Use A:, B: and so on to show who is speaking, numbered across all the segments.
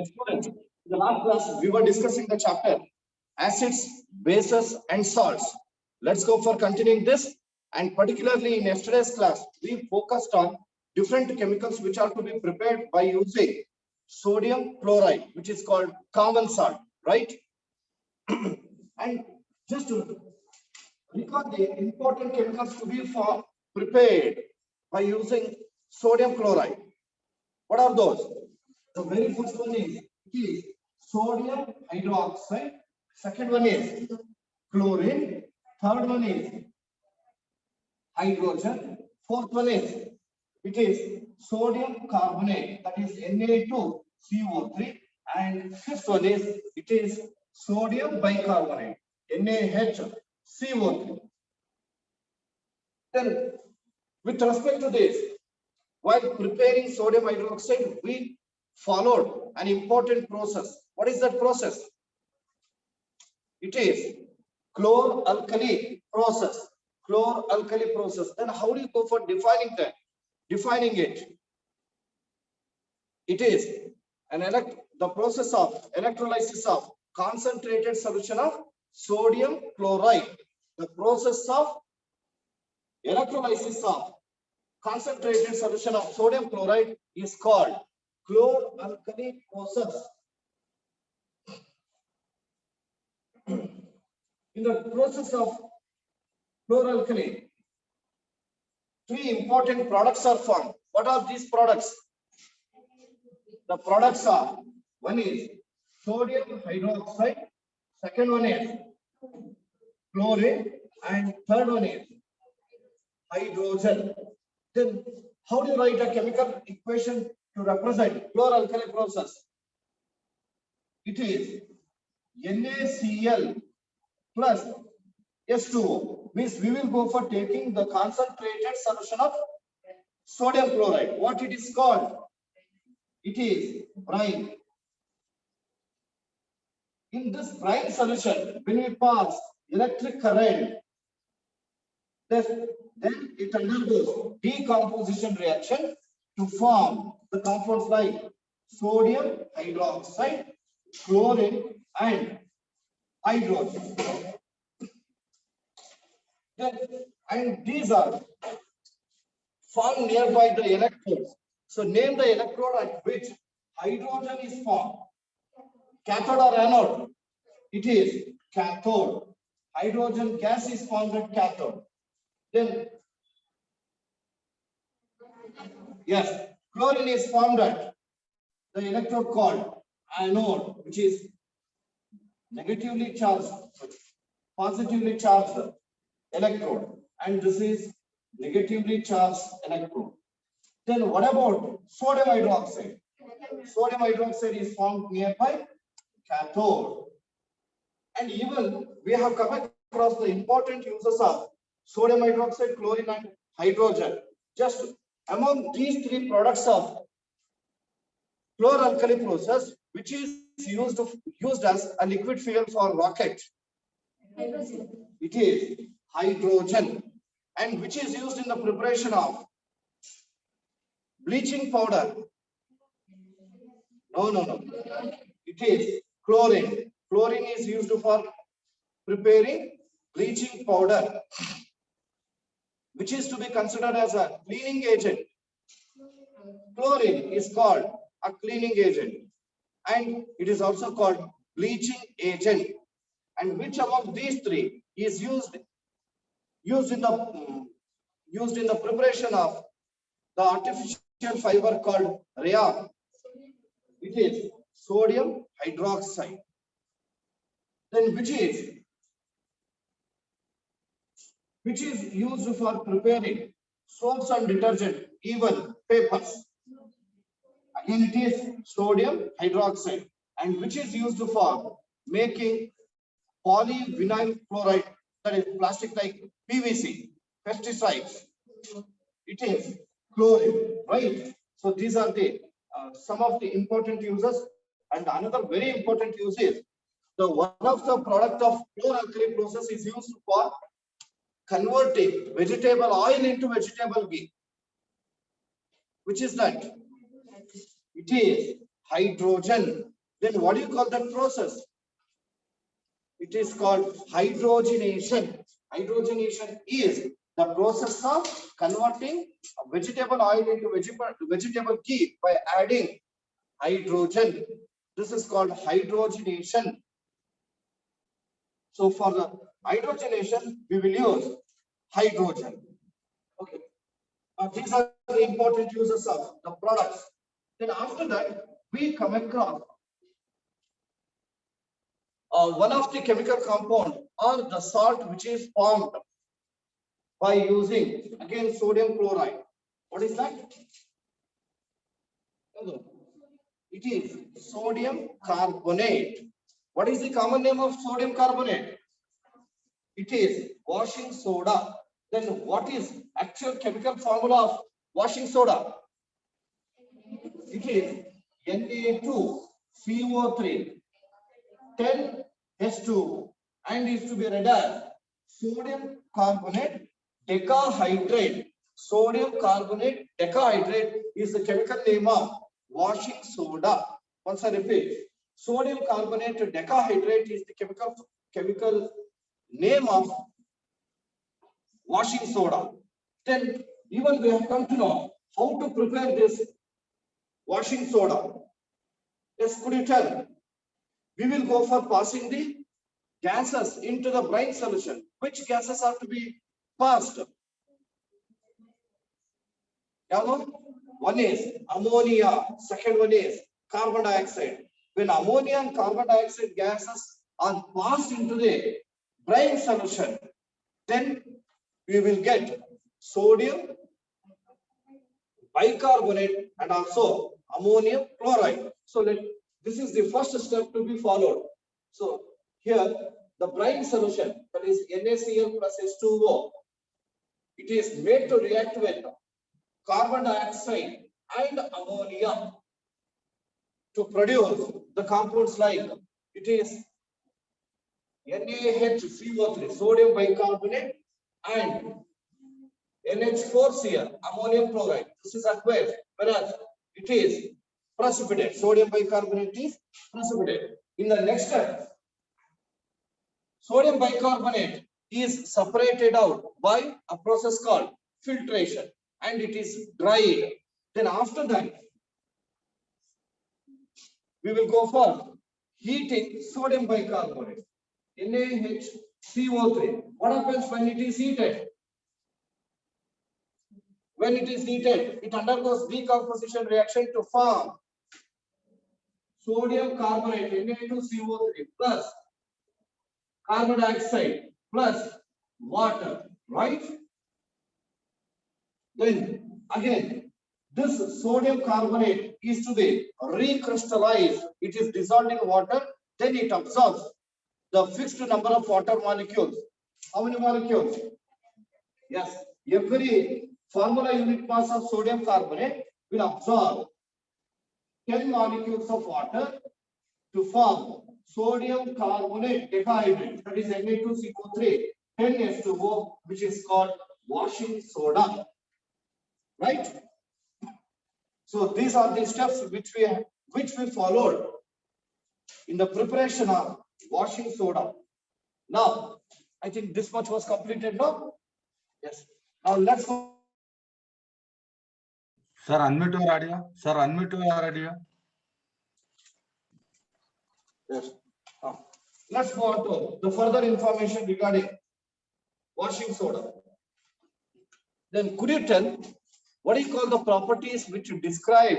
A: Students, in the last class, we were discussing the chapter acids, bases, and salts. Let's go for continuing this. And particularly in yesterday's class, we focused on different chemicals which are to be prepared by using sodium chloride, which is called common salt, right? And just to recall the important chemicals to be prepared by using sodium chloride. What are those? The very first one is sodium hydroxide. Second one is chlorine. Third one is hydrogen. Fourth one is sodium carbonate, that is Na2CO3. And fifth one is sodium bicarbonate, NaHCO3. Then, with respect to this, while preparing sodium hydroxide, we followed an important process. What is that process? It is chlor-alkali process. Chlor-alkali process. Then how do you go for defining that? Defining it. It is the process of electrolysis of concentrated solution of sodium chloride. The process of electrolysis of concentrated solution of sodium chloride is called chlor-alkali process. In the process of chlor-alkali, three important products are formed. What are these products? The products are, one is sodium hydroxide, second one is chlorine, and third one is hydrogen. Then how do you write a chemical equation to represent chlor-alkali process? It is NaCl plus H2O. Means we will go for taking the concentrated solution of sodium chloride. What it is called? It is brine. In this brine solution, when we pass electric current, then it undergoes decomposition reaction to form the compounds like sodium hydroxide, chlorine, and hydrogen. And these are formed nearby the electrodes. So name the electrode at which hydrogen is formed. Cathode or anode? It is cathode. Hydrogen gas is formed at cathode. Then, yes, chlorine is formed at the electrode called anode, which is negatively charged, positively charged electrode, and this is negatively charged electrode. Then what about sodium hydroxide? Sodium hydroxide is formed nearby cathode. And even we have come across the important uses of sodium hydroxide, chlorine, and hydrogen. Just among these three products of chlor-alkali process, which is used as a liquid fuel for rocket, it is hydrogen, and which is used in the preparation of bleaching powder. No. It is chlorine. Chlorine is used for preparing bleaching powder, which is to be considered as a cleaning agent. Chlorine is called a cleaning agent, and it is also called bleaching agent. And which among these three is used in the preparation of the artificial fiber called rayon? It is sodium hydroxide. Then which is used for preparing soaps and detergent, even papers? Again, it is sodium hydroxide. And which is used for making polyvinyl chloride, that is plastic like PVC, pesticides? It is chlorine, right? So these are the some of the important uses. And another very important use is one of the product of chlor-alkali process is used for converting vegetable oil into vegetable ghee. Which is that? It is hydrogen. Then what do you call that process? It is called hydrogenation. Hydrogenation is the process of converting vegetable oil into vegetable ghee by adding hydrogen. This is called hydrogenation. So for the hydrogenation, we will use hydrogen. Okay. These are the important uses of the products. Then after that, we come across one of the chemical compound or the salt which is formed by using again sodium chloride. What is that? It is sodium carbonate. What is the common name of sodium carbonate? It is washing soda. Then what is actual chemical formula of washing soda? It is Na2CO3 10H2 and is to be read as sodium carbonate decahydrate. Sodium carbonate decahydrate is the chemical name of washing soda. Once I repeat, sodium carbonate decahydrate is the chemical name of washing soda. Then even we have come to know how to prepare this washing soda. Yes, could you tell? We will go for passing the gases into the brine solution. Which gases are to be passed? One is ammonia, second one is carbon dioxide. When ammonia and carbon dioxide gases are passed into the brine solution, then we will get sodium bicarbonate and also ammonium chloride. So this is the first step to be followed. So here the brine solution, that is NaCl plus H2O, it is made to react with carbon dioxide and ammonia to produce the compounds like it is NaHCO3, sodium bicarbonate, and NH4Cl, ammonium chloride. This is aqueous, whereas it is precipitate. Sodium bicarbonate is precipitate. In the next step, sodium bicarbonate is separated out by a process called filtration and it is dried. Then after that, we will go for heating sodium bicarbonate, NaHCO3. What happens when it is heated? When it is heated, it undergoes decomposition reaction to form sodium carbonate, Na2CO3 plus carbon dioxide plus water, right? Then again, this sodium carbonate is to be recrystallized. It is dissolved in water, then it absorbs the fixed number of water molecules. How many molecules? Yes, every formula unit mass of sodium carbonate will absorb 10 molecules of water to form sodium carbonate decahydrate, that is Na2CO3, 10H2O, which is called washing soda. Right? So these are the steps which we followed in the preparation of washing soda. Now, I think this much was completed now. Yes. Now let's go.
B: Sir, unmute your audio. Sir, unmute your audio.
A: Yes. Let's go on to the further information regarding washing soda. Then could you tell what do you call the properties which you describe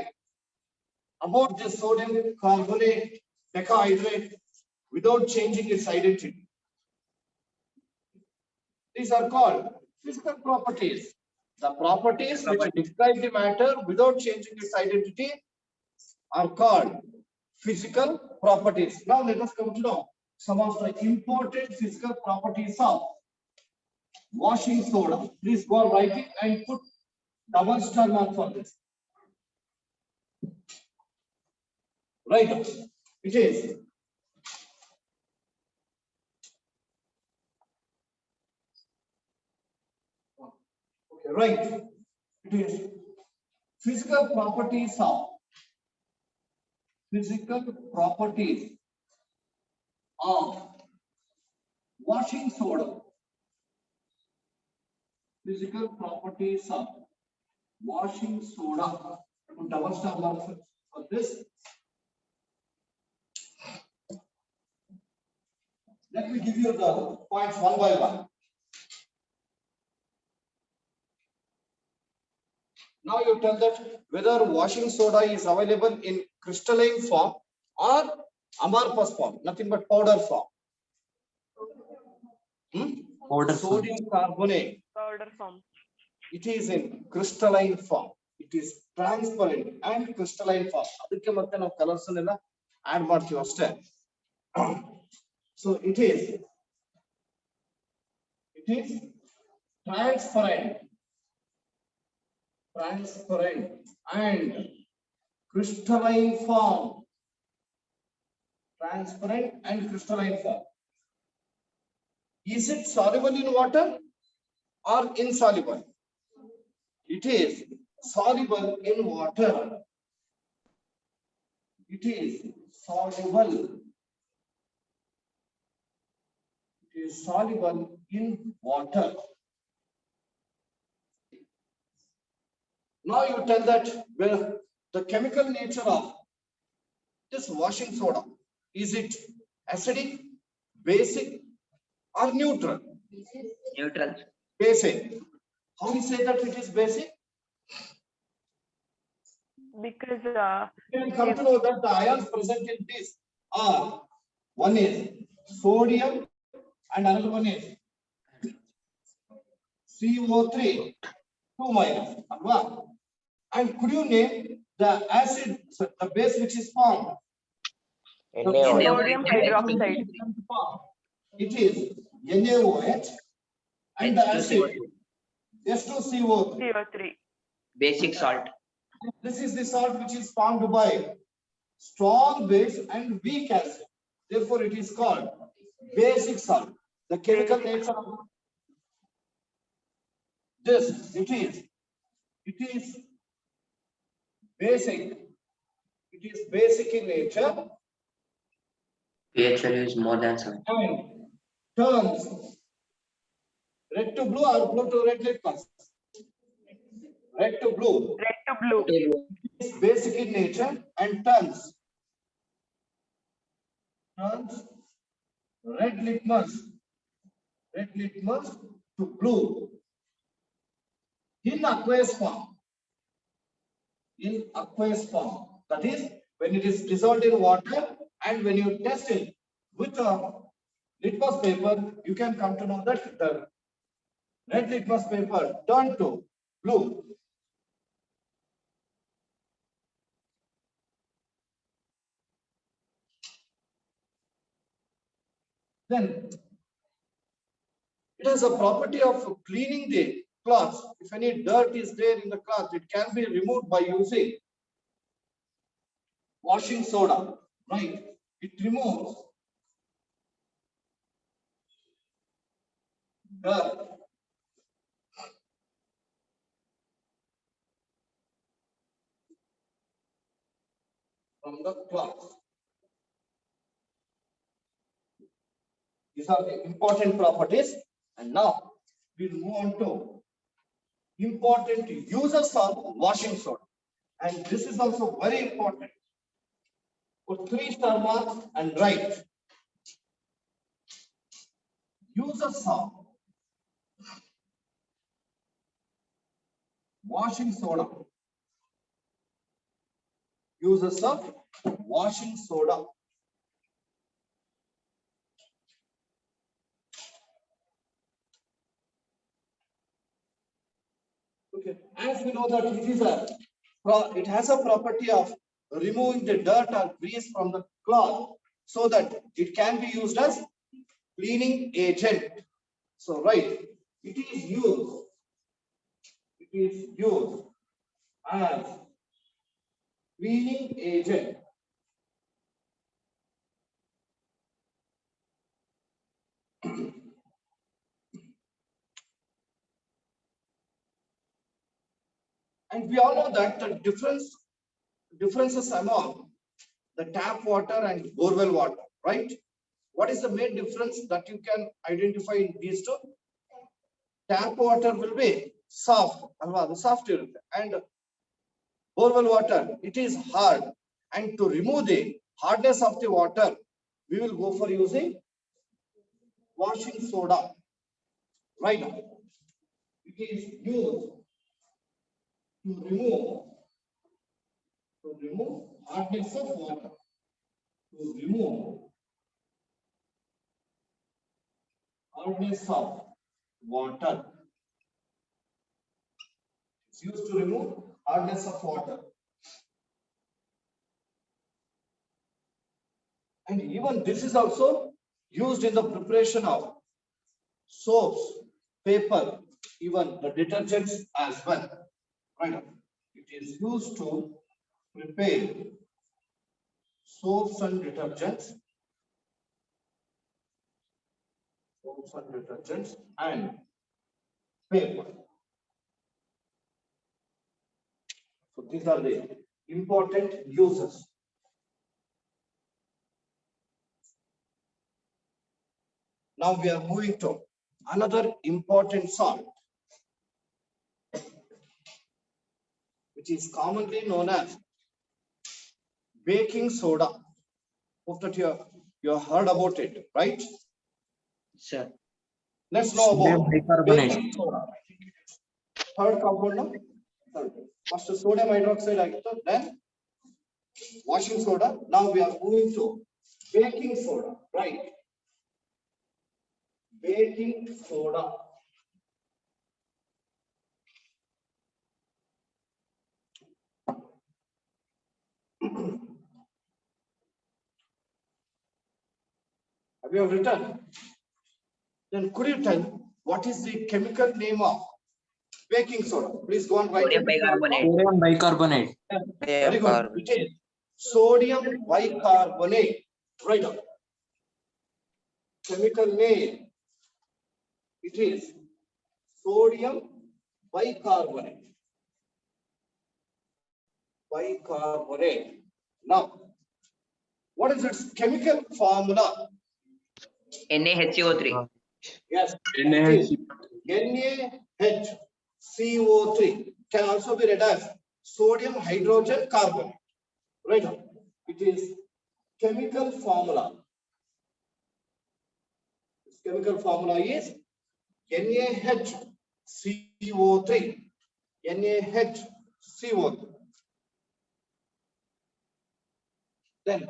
A: about this sodium carbonate decahydrate without changing its identity? These are called physical properties. The properties which describe the matter without changing its identity are called physical properties. Now let us come to know some of the important physical properties of washing soda. Please go on writing and put double star mark for this. Right. It is okay, right. It is physical properties of physical properties of washing soda. Physical properties of washing soda. Put double star mark for this. Let me give you the points one by one. Now you tell that whether washing soda is available in crystalline form or amorphous form, nothing but powder form.
C: Powder form.
A: Sodium carbonate.
D: Powder form.
A: It is in crystalline form. It is transparent and crystalline form. ಅದಕ್ಕೆ ಮತ್ತೆ ನಾವು colours ಅನ್ನು add ಮಾಡ್ತೀವಿ ಅಷ್ಟೇ. So it is transparent and crystalline form. Transparent and crystalline form. Is it soluble in water or insoluble? It is soluble in water. It is soluble. It is soluble in water. Now you tell that well, the chemical nature of this washing soda, is it acidic, basic, or neutral?
C: Neutral.
A: Basic. How do you say that it is basic?
D: Because
A: You can come to know that the ions present in this are, one is sodium and another one is CO3, 2 minus. And could you name the acid, the base which is formed?
D: sodium hydroxide.
A: It is NaOH and the acid H2CO3.
D: CO3.
C: Basic salt.
A: This is the salt which is formed by strong base and weak acid. Therefore, it is called basic salt. The chemical nature of this, it is basic. It is basic in nature
C: pH value is more than 7.
A: and turns red to blue or blue to red litmus. Red to blue.
D: Red to blue.
A: It is basic in nature and turns red litmus to blue in aqueous form. That is, when it is dissolved in water and when you test it with a litmus paper, you can come to know that the red litmus paper turned to blue. Then it has a property of cleaning the cloth. If any dirt is there in the cloth, it can be removed by using washing soda, right? It removes dirt from the cloth. These are the important properties. And now we'll move on to important uses of washing soda. And this is also very important. Put 3-star marks and write. Uses of washing soda. Uses of washing soda. Okay, as we know that it has a property of removing the dirt or grease from the cloth so that it can be used as cleaning agent. So right, it is used as cleaning agent. And we all know that the differences among the tap water and borewell water, right? What is the main difference that you can identify in these two? Tap water will be soft, soft and borewell water, it is hard. And to remove the hardness of the water, we will go for using washing soda. Right now, it is used to remove hardness of water. To remove hardness of water. It's used to remove hardness of water. And even this is also used in the preparation of soaps, paper, even the detergents as well. Right. It is used to prepare soaps and detergents. Soaps and detergents and paper. So these are the important uses. Now we are moving to another important salt, which is commonly known as baking soda. Hope that you have heard about it, right?
C: Sir.
A: Let's know
E: Sodium
A: about
E: bicarbonate.
A: baking soda. Third compound, no? Third. First sodium hydroxide, then washing soda. Now we are moving to baking soda, right? Baking soda. Have you written? Then could you tell what is the chemical name of baking soda? Please go and write
C: Sodium
A: it.
C: bicarbonate.
E: Sodium bicarbonate.
A: Very good. It is sodium bicarbonate. Right now. Chemical name. It is sodium bicarbonate. Bicarbonate. Now, what is its chemical formula?
C: NaHCO3.
A: Yes, it is NaHCO3. Can also be read as sodium hydrogen carbonate. Right now, it is chemical formula. Its chemical formula is NaHCO3. NaHCO3. Then,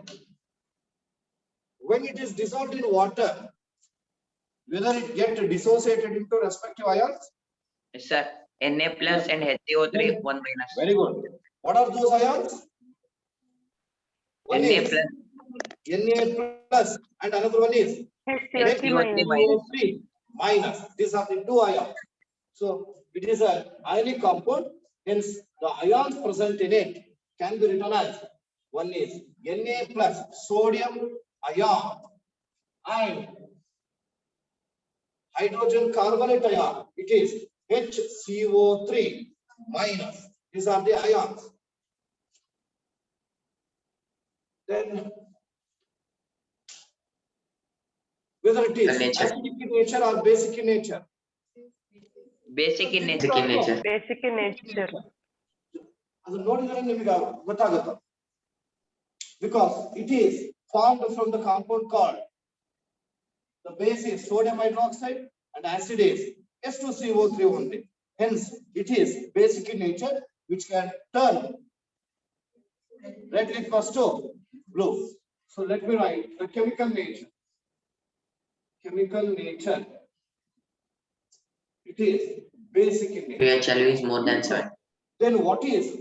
A: when it is dissolved in water, whether it gets dissociated into respective ions?
C: Yes, sir. Na plus and HCO3 1 minus.
A: Very good. What are those ions? One
C: Na
A: is
C: plus.
A: Na plus and another one is
D: HCO3 minus.
A: HCO3 minus. These are the two ions. So it is an ionic compound. Hence, the ions present in it can be written as one is Na plus sodium ion and hydrogen carbonate ion. It is HCO3 minus. These are the ions. Then whether it is
C: Nature.
A: acidic in nature or basic in nature.
C: Basic in nature.
E: Basic in nature.
D: Basic in nature.
A: ಅದು ನೋಡಿದ್ರೆ ನಿಮಗೆ ಗೊತ್ತಾಗುತ್ತೆ. Because it is formed from the compound called the base is sodium hydroxide and acid is S2CO3 only. Hence, it is basic in nature, which can turn red liquid to blue. So let me write the chemical nature. Chemical nature. It is basic in nature.
C: pH value is more than 7.
A: Then what is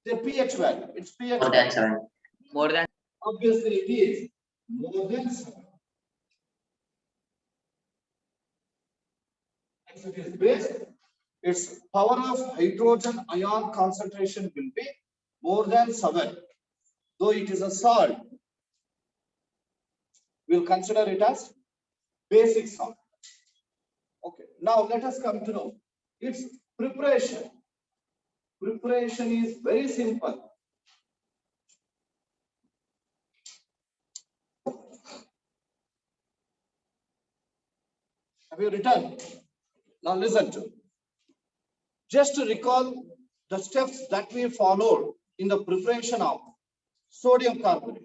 A: the pH value? It's pH
C: More than 7. More than.
A: Obviously, it is more than 7. As it is base, its power of hydrogen ion concentration will be more than 7. Though it is a salt, we'll consider it as basic salt. Okay, now let us come to know its preparation. Preparation is very simple. Have you written? Now listen to. Just to recall the steps that we followed in the preparation of sodium carbonate.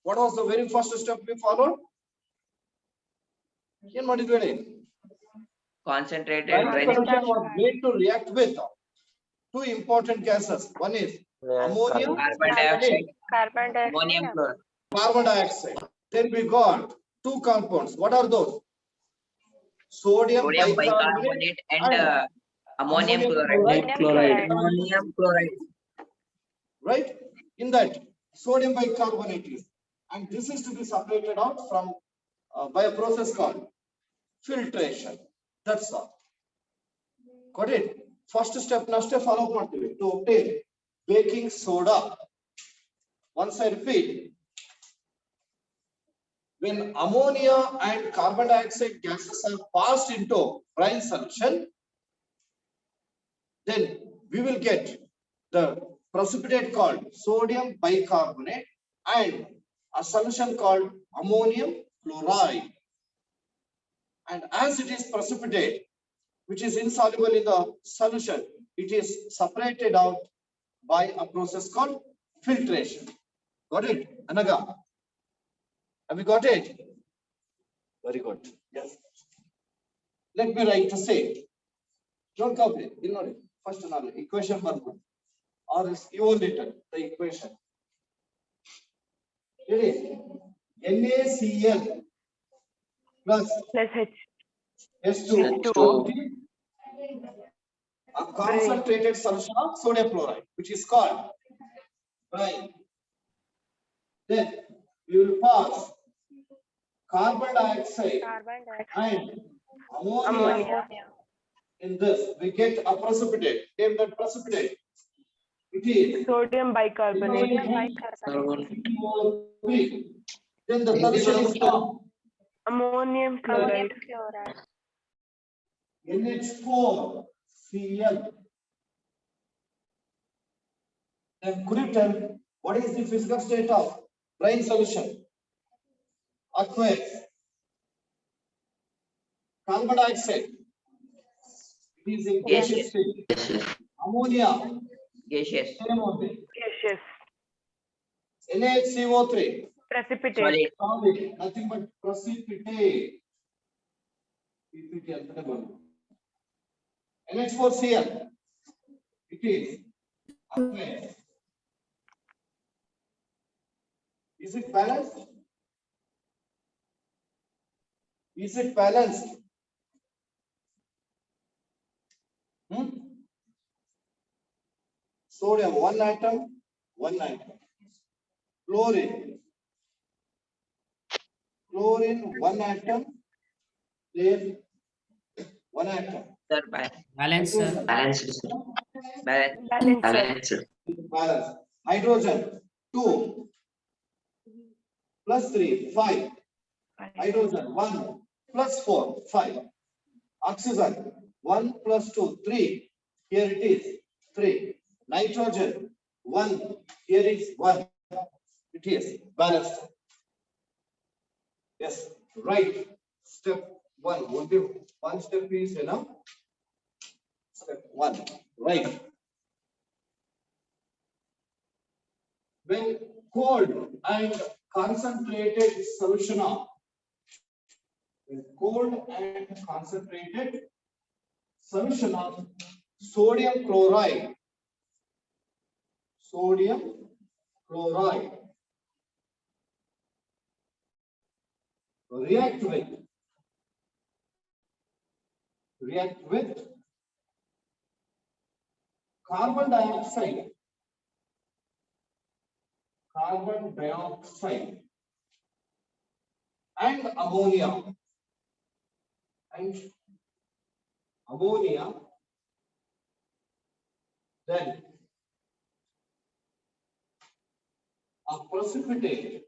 A: What was the very first step we followed? In what is it?
C: Concentrated
A: Brine
C: brine
A: solution was made to react with two important gases. One is ammonia,
C: carbon dioxide,
D: Carbon
C: ammonium
D: dioxide.
C: chloride.
A: carbon dioxide. Then we got two compounds. What are those? Sodium
C: Sodium
A: bicarbonate
C: bicarbonate and
A: and
C: ammonium
A: ammonium
C: chloride.
D: Chloride.
C: Ammonium chloride.
A: Right? In that, sodium bicarbonate is, and this is to be separated out from by a process called filtration. That's all. Got it? First step, next follow up to obtain baking soda. Once I repeat, when ammonia and carbon dioxide gases are passed into brine solution, then we will get the precipitate called sodium bicarbonate and a solution called ammonium chloride. And as it is precipitate, which is insoluble in the solution, it is separated out by a process called filtration. Got it, Anaga? Have you got it? Very good. Yes. Let me write to say. Don't copy. You know it. First another equation for or else you won't written the equation. It is NaCl plus
D: Plus H.
A: H2O, a concentrated solution of sodium chloride, which is called brine. Then we will pass carbon dioxide
D: Carbon dioxide.
A: and ammonia. In this, we get a precipitate. Name that precipitate. It is
D: Sodium bicarbonate.
A: CO3. Then the solution is formed.
D: Ammonium chloride.
A: NH4Cl. Then could you tell what is the physical state of brine solution? Aqueous. Carbon dioxide. It is in gaseous state. Ammonia.
C: Gaseous.
A: Same only.
D: Gaseous.
A: NaCO3.
D: Precipitate.
C: Solid.
A: Solid. Nothing but precipitate. NH4Cl. It is aqueous. Is it balanced? Is it balanced? Sodium, one atom, one atom. Chlorine, one atom, then one atom.
C: Sir,
E: Balance, sir.
C: balanced. Balance.
D: Balance.
A: Balance. Hydrogen, 2 plus 3, 5. Hydrogen, 1 plus 4, 5. Oxygen, 1 plus 2, 3. Here it is, 3. Nitrogen, 1. Here is 1. It is balanced. Yes, right. Step 1. Only one step is enough. Step 1. Right. When cold and concentrated solution of sodium chloride react with carbon dioxide and ammonia then a precipitate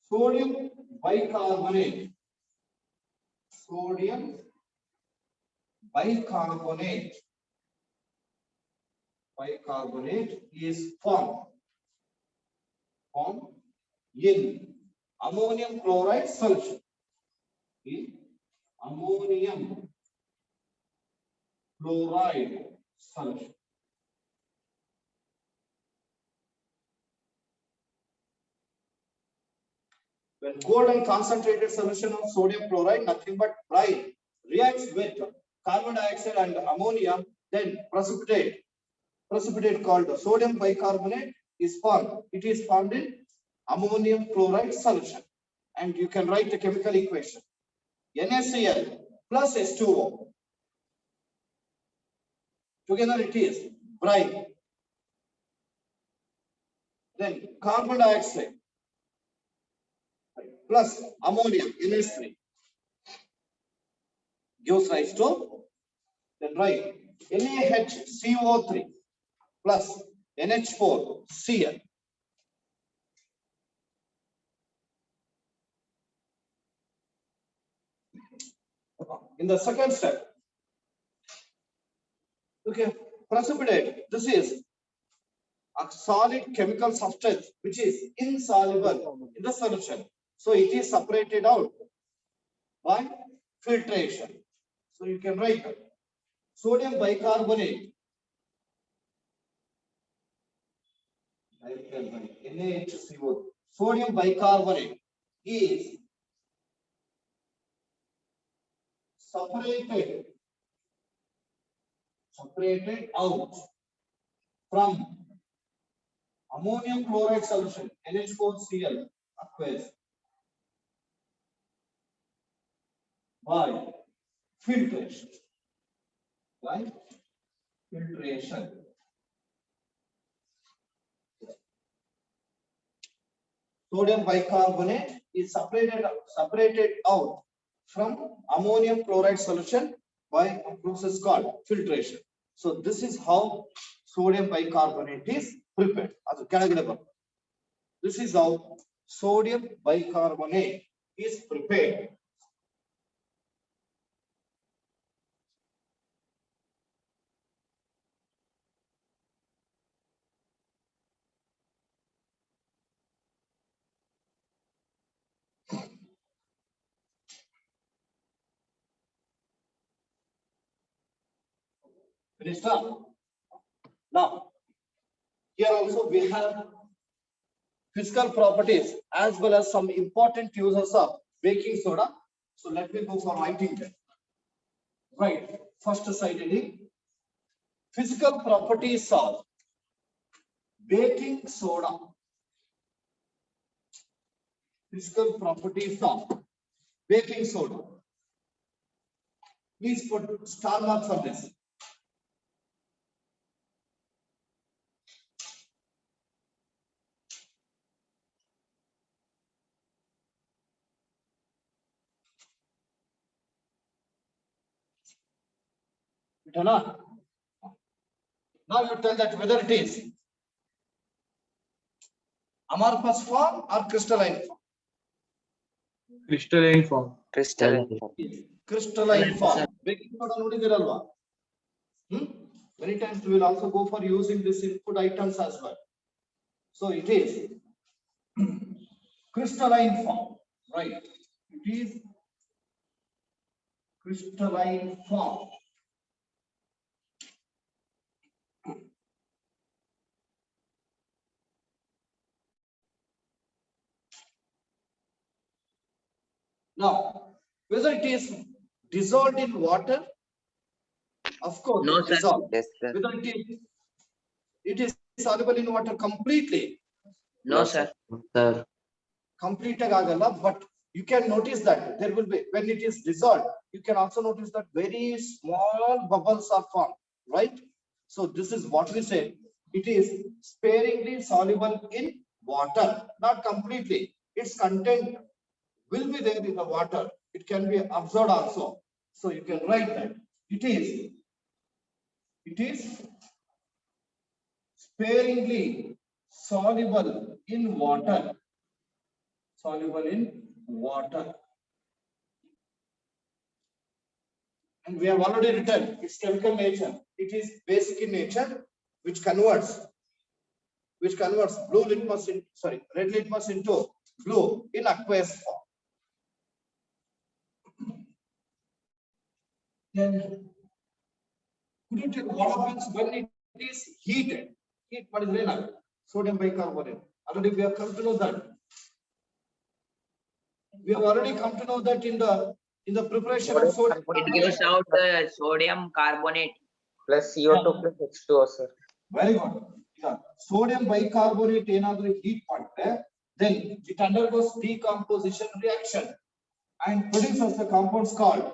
A: sodium bicarbonate is formed in ammonium chloride solution. In ammonium chloride solution. When cold and concentrated solution of sodium chloride, nothing but brine, reacts with carbon dioxide and ammonia, then precipitate called sodium bicarbonate is formed. It is formed in ammonium chloride solution. And you can write the chemical equation. NaCl plus H2O. Together it is brine. Then carbon dioxide plus ammonia, NH3, gives rise to, then write NaHCO3 plus NH4Cl. In the second step, okay, precipitate. This is a solid chemical substance which is insoluble in the solution. So it is separated out by filtration. So you can write sodium bicarbonate, NaHCO, sodium bicarbonate is separated out from ammonium chloride solution, NH4Cl aqueous, by filtration. By filtration. Sodium bicarbonate is separated out from ammonium chloride solution by a process called filtration. So this is how sodium bicarbonate is prepared. This is how sodium bicarbonate is prepared. Finished up. Now, here also we have physical properties as well as some important uses of baking soda. So let me go for writing them. Right, first side heading. Physical properties of baking soda. Physical properties of baking soda. Please put star marks on this. Now you tell that whether it is amorphous form or crystalline form.
B: Crystalline form.
A: Crystalline form. Baking soda notidiralva. Many times we will also go for using this input items as well. So it is crystalline form, right? It is crystalline form. Now, whether it is dissolved in water, of course,
C: No,
A: it's
C: sir.
A: dissolved.
C: Yes, sir.
A: Whether it is soluble in water completely,
C: No, sir.
A: completely agala, but you can notice that there will be, when it is dissolved, you can also notice that very small bubbles are formed, right? So this is what we say. It is sparingly soluble in water, not completely. Its content will be there in the water. It can be absorbed also. So you can write that it is sparingly soluble in water. Soluble in water. And we have already written its chemical nature. It is basic in nature, which converts red litmus into blue in aqueous form. Then could you tell what happens when it is heated? Heat, what is renal? Sodium bicarbonate. Already we have come to know that. We have already come to know that in the preparation of sodium
C: It gives out sodium carbonate.
E: Plus CO2 plus H2O, sir.
A: Very good. Yeah. Sodium bicarbonate another heat partner, then it undergoes decomposition reaction and produces the compounds called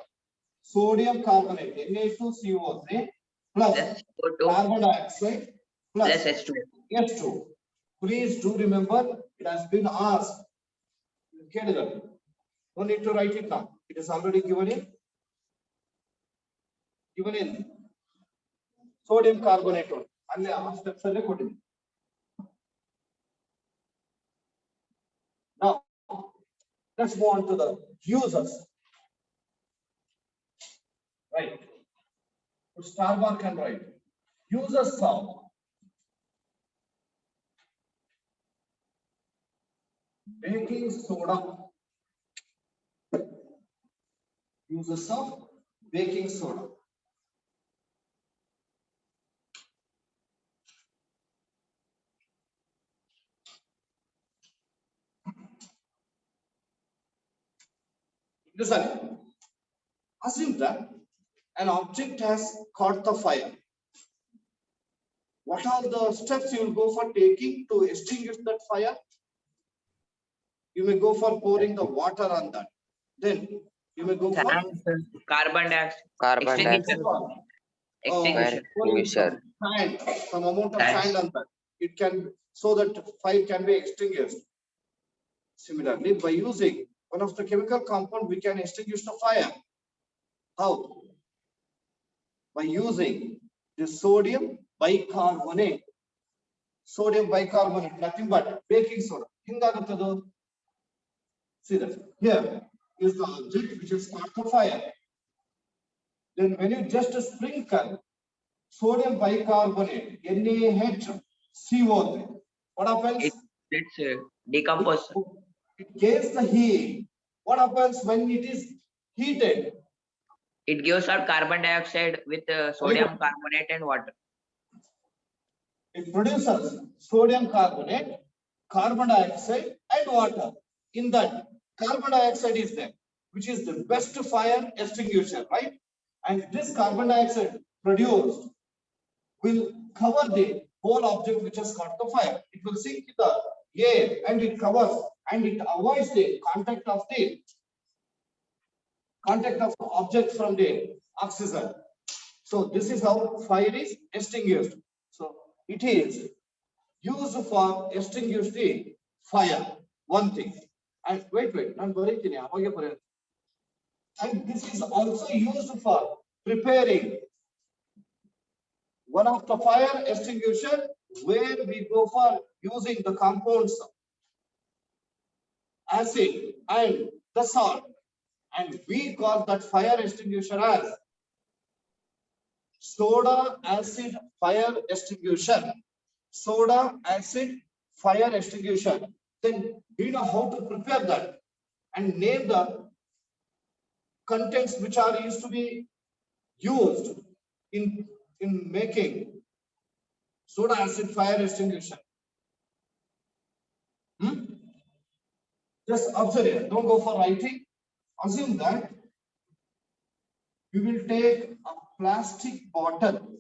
A: sodium carbonate Na2CO3 plus
C: Plus CO2
A: carbon dioxide plus
C: plus H2.
A: H2. Please do remember it has been asked. No need to write it now. It is already given in. Sodium carbonate. Now, let's move on to the users. Right. Put star mark and write. Users of baking soda. Uses of baking soda. Listen, assume that an object has caught the fire. What are the steps you will go for taking to extinguish that fire? You may go for pouring the water on that. Then you may go for
C: Carbon dioxide.
E: Carbon
C: Extinguisher.
E: dioxide.
C: Extinguisher.
A: pouring
E: Extinguisher.
A: some amount of
C: Sand.
A: sand on that. It can, so that fire can be extinguished. Similarly, by using one of the chemical compound, we can extinguish the fire. How? By using the sodium bicarbonate. Sodium bicarbonate, nothing but baking soda. See that here is the object which is caught the fire. Then when you just sprinkle sodium bicarbonate, NaHCO3, what happens?
C: It's decomposed.
A: It gains the heat. What happens when it is heated?
C: It gives out carbon dioxide with sodium carbonate and water.
A: It produces sodium carbonate, carbon dioxide, and water. In that, carbon dioxide is there, which is the best fire extinguisher, right? And this carbon dioxide produced will cover the whole object which has caught the fire. It will sink in the air and it covers and it avoids the contact of the object from the oxygen. So this is how fire is extinguished. So it is used for extinguish the fire. One thing. And wait, not very. And this is also used for preparing one of the fire extinguisher where we go for using the compounds acid and the salt. And we call that fire extinguisher as soda acid fire extinguisher. Soda acid fire extinguisher. Then we know how to prepare that and name the contents which are used to be used in making soda acid fire extinguisher. Just observe it. Don't go for writing. Assume that we will take a plastic bottle.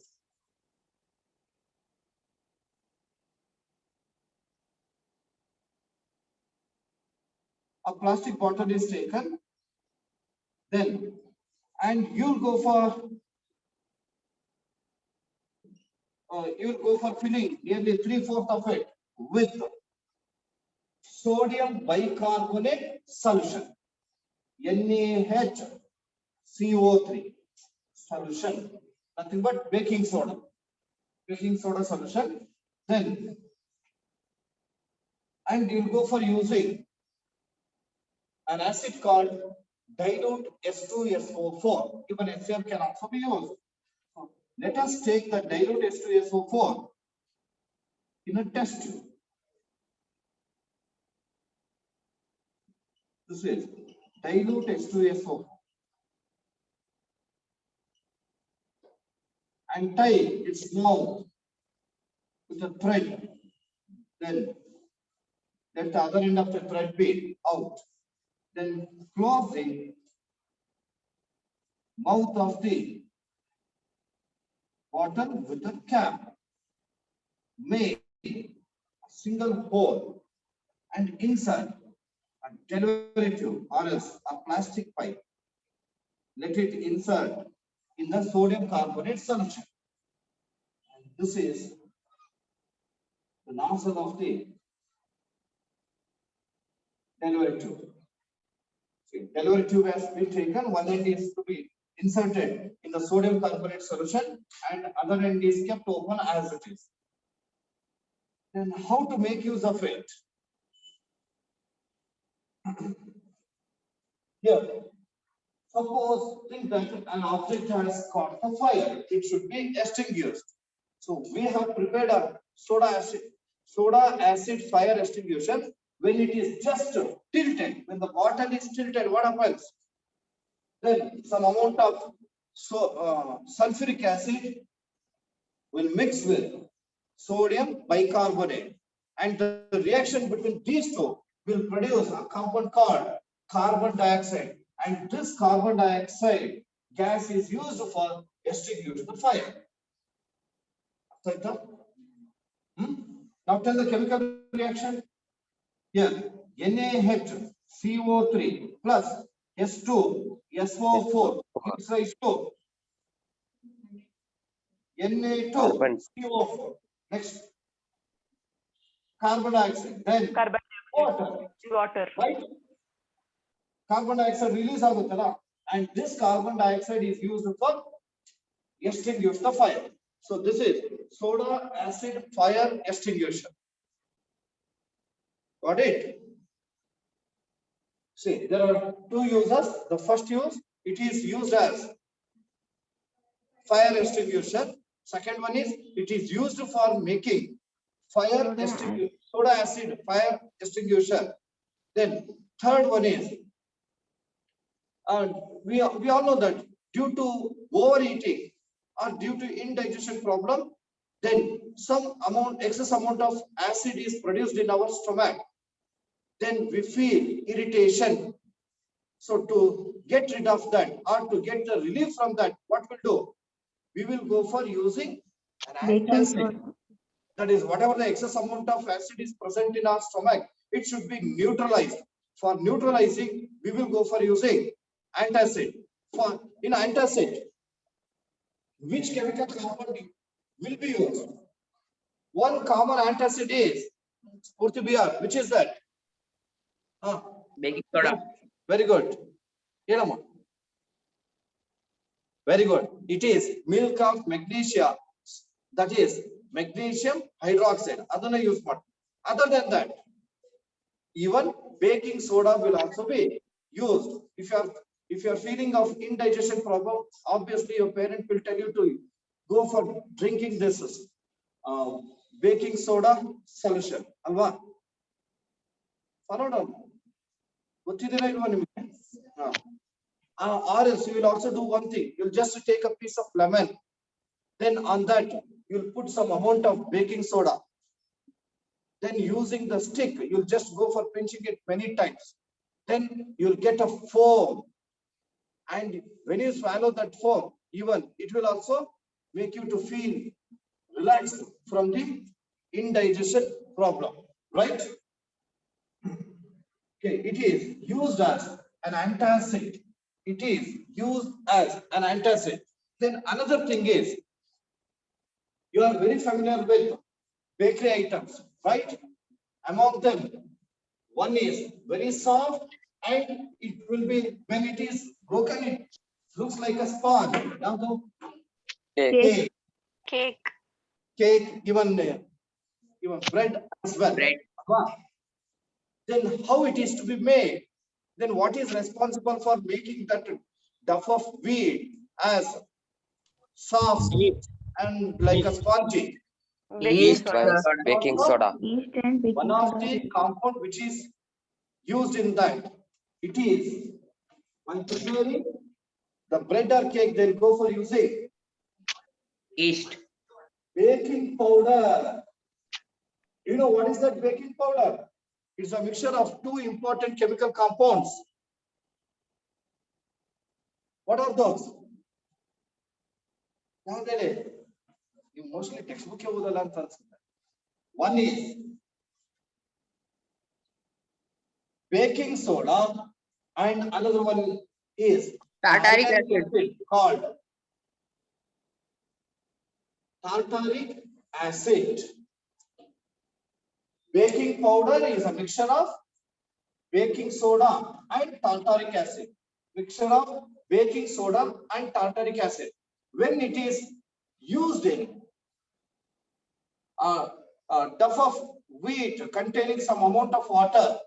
A: A plastic bottle is taken. Then, and you'll go for filling nearly 3/4 of it with sodium bicarbonate solution, NaHCO3 solution, nothing but baking soda solution. Then, and you'll go for using an acid called dilute H2SO4. Even HCl can also be used. So let us take the dilute H2SO4 in a test tube. This is dilute H2SO and tie its mouth with a thread. Then let the other end of the thread be out. Then close the mouth of the bottle with a cap. Make a single hole and insert a delivery tube or else a plastic pipe. Let it insert in the sodium carbonate solution. And this is the nozzle of the delivery tube. See, delivery tube has been taken, one end is to be inserted in the sodium carbonate solution and other end is kept open as it is. Then how to make use of it? Here, suppose think that an object has caught the fire, it should be extinguished. So we have prepared a soda acid fire extinguisher. When it is just tilted, when the bottle is tilted, what happens? Then some amount of sulfuric acid will mix with sodium bicarbonate, and the reaction between these two will produce a compound called carbon dioxide, and this carbon dioxide gas is used for extinguishing the fire. Now tell the chemical reaction. Here, NaHCO3 plus S2SO4 gives rise to Na2CO4. Next, carbon dioxide. Then
D: Carbon
A: water.
D: water.
A: Right? Carbon dioxide release agutala, and this carbon dioxide is used for extinguish the fire. So this is soda acid fire extinguisher. Got it? See, there are two uses. The first use, it is used as fire extinguisher. Second one is, it is used for making fire extinguisher, soda acid fire extinguisher. Then third one is, we all know that due to overeating or due to indigestion problem, then excess amount of acid is produced in our stomach. Then we feel irritation. So to get rid of that or to get the relief from that, what we'll do? We will go for using an antacid. That is, whatever the excess amount of acid is present in our stomach, it should be neutralized. For neutralizing, we will go for using antacid. In antacid, which chemical compound will be used? One common antacid is Purtibiyar. Which is that?
C: Baking soda.
A: Very good. Very good. It is milk of magnesia. That is magnesium hydroxide. Other than that, even baking soda will also be used. If you are feeling of indigestion problem, obviously your parent will tell you to go for drinking this baking soda solution. Alva? Or else you will also do one thing. You'll just take a piece of lemon. Then on that, you'll put some amount of baking soda. Then using the stick, you'll just go for pinching it many times. Then you'll get a foam. And when you swallow that foam, even it will also make you to feel relaxed from the indigestion problem, right? Okay, it is used as an antacid. It is used as an antacid. Then another thing is, you are very familiar with bakery items, right? Among them, one is very soft and it will be, when it is broken, it looks like a sponge. Now,
D: Cake.
A: cake, even bread as well.
C: Bread.
A: Then how it is to be made? Then what is responsible for making that duff of wheat as soft and like a spongy?
C: Yeast.
E: Baking soda.
A: One of the compound which is used in that It is when preparing the bread or cake, they'll go for using
C: Yeast.
A: baking powder. You know what is that baking powder? It's a mixture of two important chemical compounds. What are those? You mostly textbook one is baking soda and another one is
C: Tartaric
A: ionic
C: acid.
A: called tartaric acid. Baking powder is a mixture of baking soda and tartaric acid. Mixture of baking soda and tartaric acid. When it is used in a duff of wheat containing some amount of water,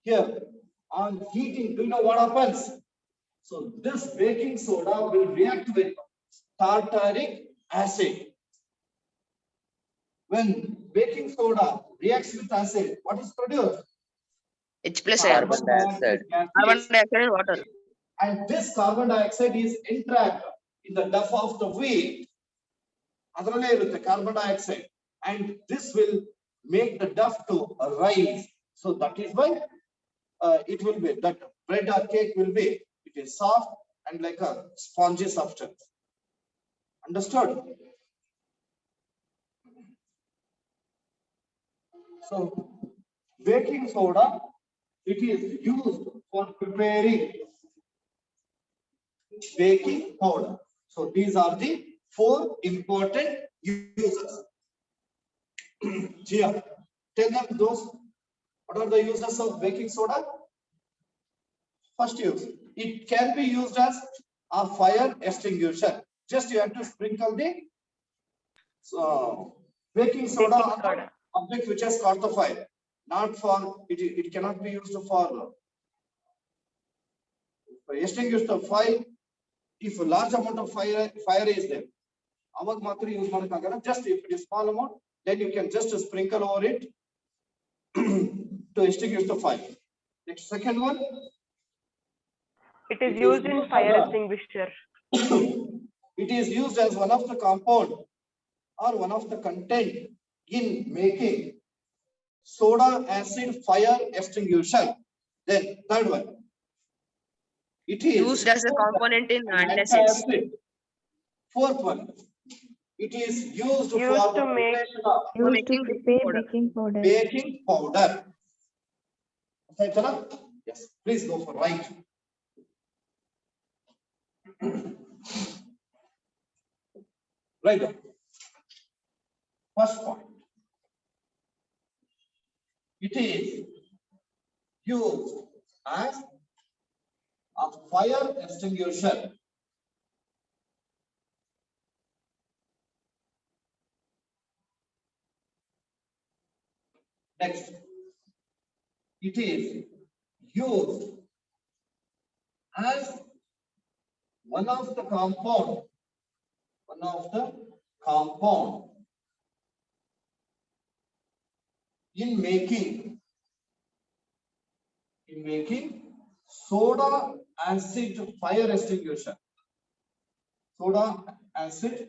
A: here on heating, do you know what happens? So this baking soda will react with tartaric acid. When baking soda reacts with acid, what is produced?
C: H plus
E: Carbon
C: ions.
E: dioxide.
C: Carbon dioxide and water.
A: And this carbon dioxide is entrapped in the duff of the wheat. Adrale irutte carbon dioxide, and this will make the duff to rise. So that is why it will be that bread or cake will be. It is soft and like a spongy substance. Understood? So baking soda, it is used for preparing baking powder. So these are the 4 important uses. Here, tell them those. What are the uses of baking soda? First use, it can be used as a fire extinguisher. Just you have to sprinkle the baking soda on the object which has caught the fire. Not for it cannot be used for extinguish the fire. If a large amount of fire is there, just if it is small amount, then you can just sprinkle over it to extinguish the fire. Next, second one.
F: It is used in fire extinguisher.
A: It is used as one of the compound or one of the content in making soda acid fire extinguisher. Then third one. It is
C: Used as a component in antacids.
A: antacid. Fourth one. It is used for
F: to make
A: preparation of
G: Used to
C: making
G: prepare
C: baking powder.
G: baking powder.
A: baking powder. Yes, please go for right. Right. First point. It is used as a fire extinguisher. Next, it is used as one of the compound in making soda acid fire extinguisher. Soda acid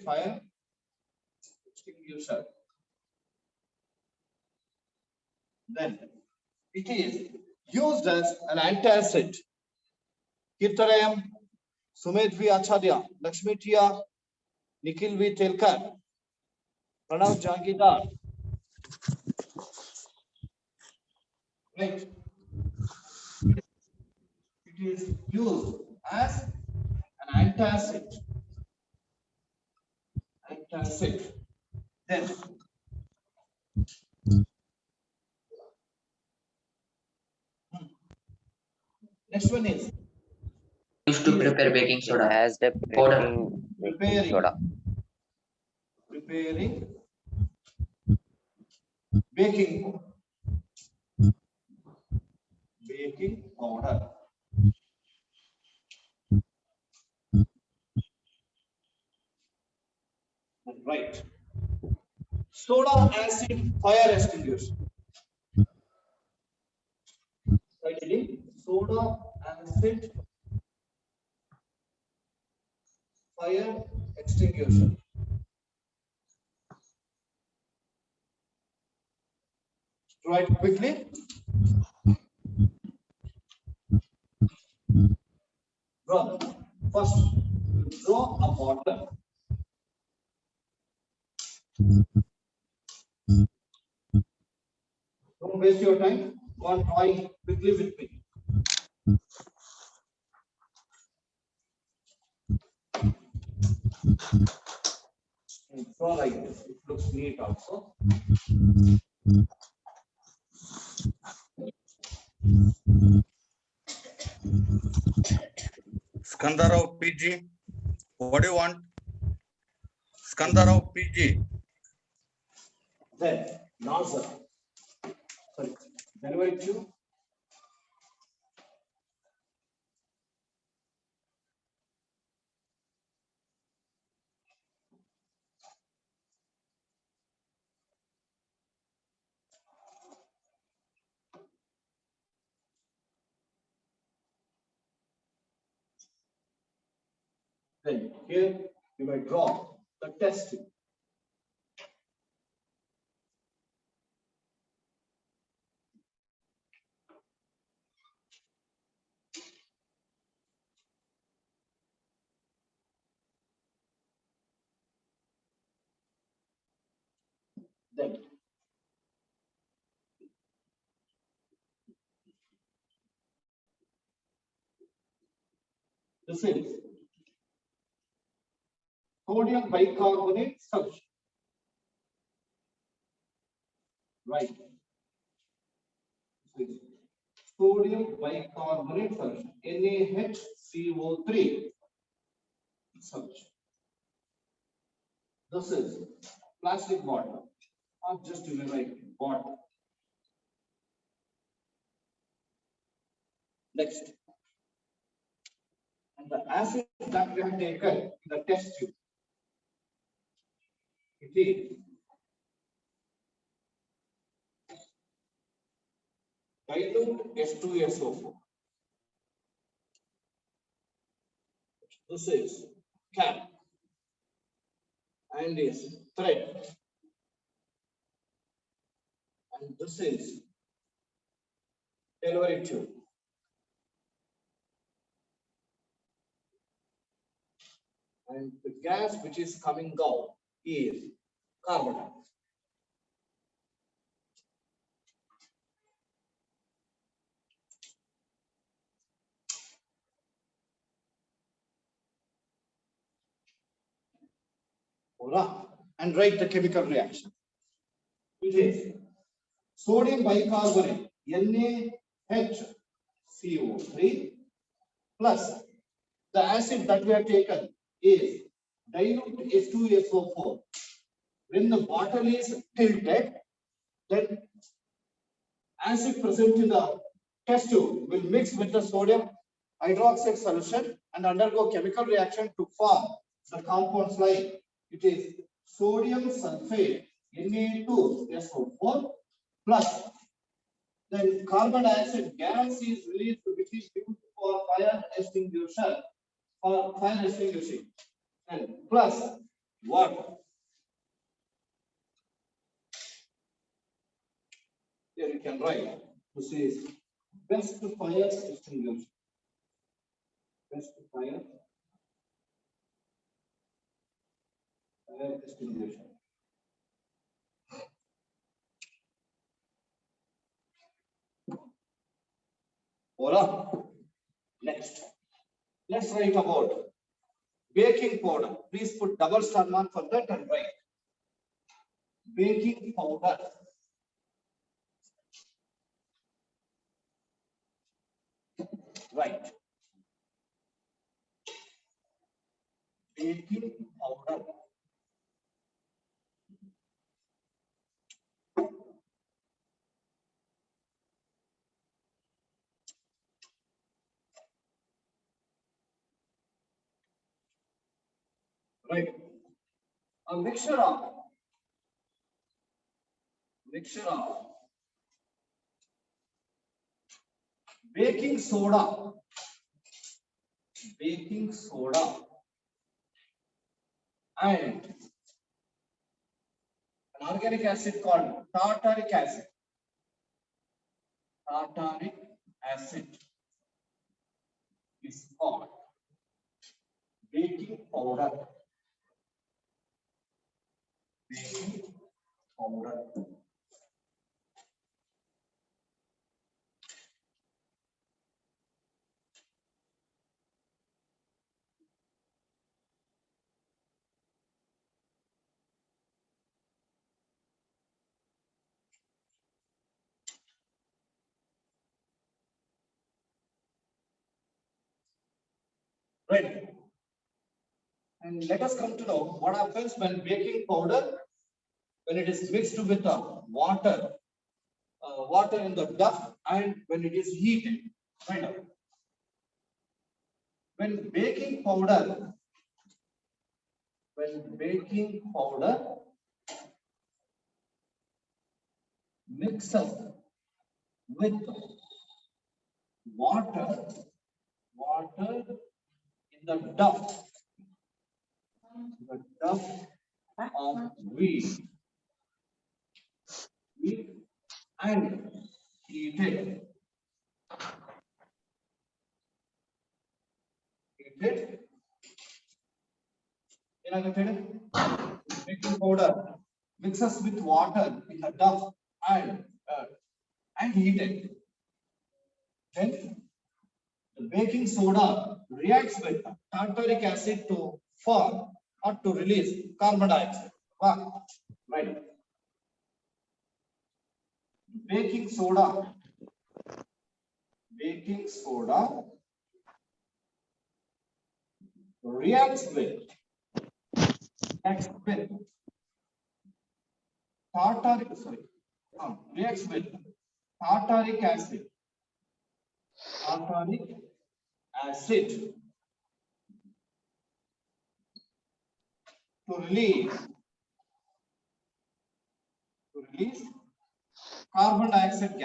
A: fire extinguisher. Then it is used as an antacid. Kirtarayam, Sumedh V. Acharya, Lakshmi Tia, Nikhil V. Telkar, Pranav Jangidar. Right. It is used as an antacid. Then next one is
C: Used to prepare baking soda.
E: As the
C: Powder.
E: baking soda.
A: preparing baking powder. soda acid fire extinguisher. Write it in. Soda acid fire extinguisher. Write quickly. Draw. First, draw a bottle. Don't waste your time. Go on drawing quickly with me. And draw like this. It looks neat also.
B: Skandarao PG. What do you want? Skandarao PG.
A: Then nozzle. Sorry. Delivery tube. Then here you may draw the test tube. Then this is sodium bicarbonate solution. Right. This is sodium bicarbonate solution. NaHCO3 solution. This is plastic bottle, or just you may write bottle. Next. And the acid that we have taken in the test tube, it is dilute H2SO4. This is cap and is thread. And this is delivery tube. And the gas which is coming out is carbon dioxide. Alright, and write the chemical reaction. It is sodium bicarbonate NaHCO3 plus the acid that we have taken is dilute H2SO4. When the bottle is tilted, then acid present in the test tube will mix with the sodium hydroxide solution and undergo chemical reaction to form the compounds like it is sodium sulfate Na2SO4 plus then carbon dioxide gas is released which is used for fire extinguisher or fire extinguishing and plus water. Here you can write this is best fire extinguisher. Best fire extinguisher. Alright. Next, let's write about baking powder. Please put double star mark for that and write baking powder. Right. Baking powder. Right. A mixture of mixture of baking soda, and an organic acid called tartaric acid. Tartaric acid is called baking powder. Baking powder. Right. And let us come to know what happens when baking powder, when it is mixed with water, water in the dough, and when it is heated. Right. When baking powder mixes with water in the dough of wheat and heated. Baking powder mixes with water in the dough and heated. Then the baking soda reacts with tartaric acid to form or to release carbon dioxide. Wow. Right. Baking soda reacts with tartaric acid to release carbon dioxide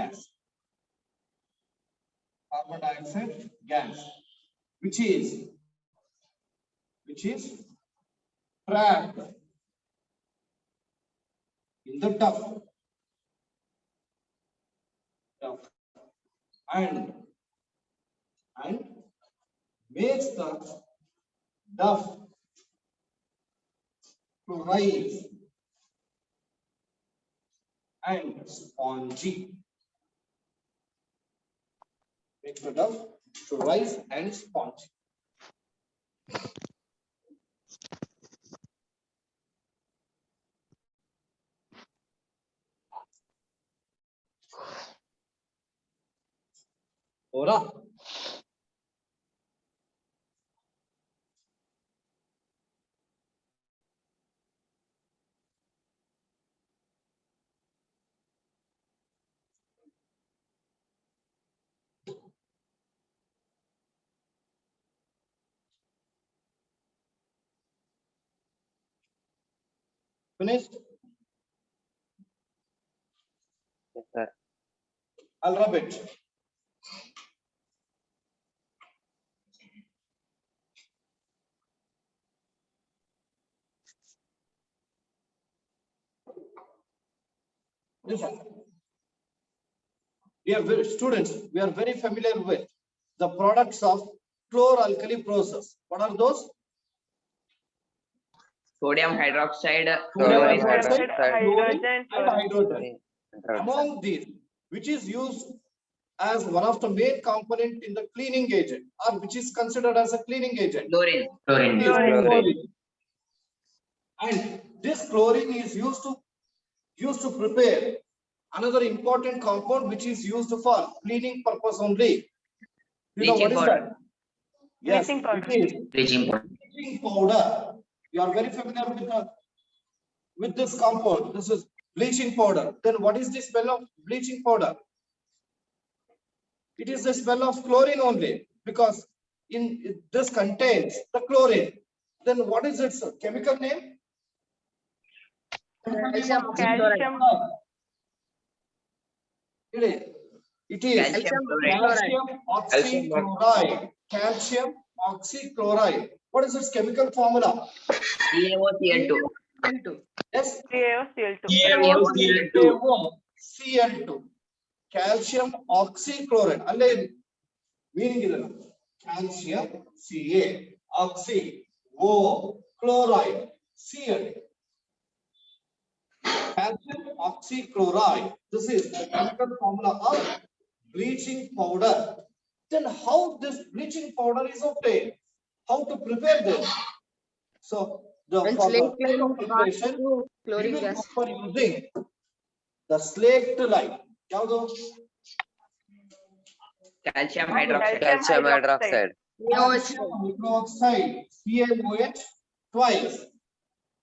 A: gas, which is trapped in the dough and makes the dough to rise and spongy. Makes the dough to rise and spongy. Ora. Finished?
E: Yes, sir.
A: I'll rub it. Listen. Students, we are very familiar with the products of chloralkali process. What are those?
C: Sodium hydroxide,
E: Sodium
C: chlorine.
E: hydroxide,
A: Chlorine and
F: fluorine.
A: hydrogen. Among these, which is used as one of the main component in the cleaning agent, or which is considered as a cleaning agent?
C: Chlorine.
A: Is
F: Chlorine.
A: chlorine. And this chlorine is used to prepare another important compound which is used for cleaning purpose only. You know what is that? Yes,
F: Bleaching powder.
A: it is
C: Bleaching powder.
A: bleaching powder. You are very familiar with this compound. This is bleaching powder. Then what is the smell of bleaching powder? It is the smell of chlorine only, because this contains the chlorine. Then what is its chemical name?
F: Calcium.
A: It is
C: Calcium chloride.
A: calcium oxychloride. Calcium oxychloride. What is its chemical formula?
C: CaOCl2.
A: Yes,
F: CaOCl2.
A: CaCl2. Calcium oxychloride. Alle meaning idella. Calcium Ca oxy O chloride Cl. Calcium oxychloride. This is the chemical formula of bleaching powder. Then how this bleaching powder is obtained? How to prepare this? So the for the preparation, we will go for using the slaked lime. Yaudu?
C: Calcium hydroxide.
E: Calcium hydroxide.
A: Calcium hydroxide, CaOH twice.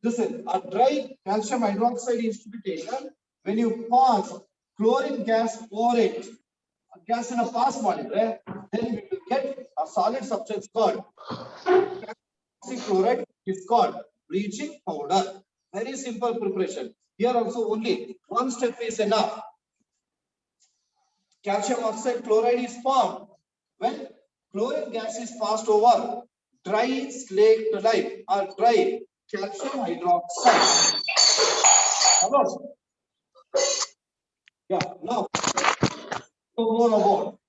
A: This is a dry calcium hydroxide is to be taken when you pass chlorine gas over it. A gas in a pass ಮಾಡಿದ್ರೆ, then we will get a solid substance called oxychloride is called bleaching powder. Very simple preparation. Here also only one step is enough. Calcium oxide chloride is formed when chlorine gas is passed over dry slaked lime or dry calcium hydroxide. Hello? Yeah, now more about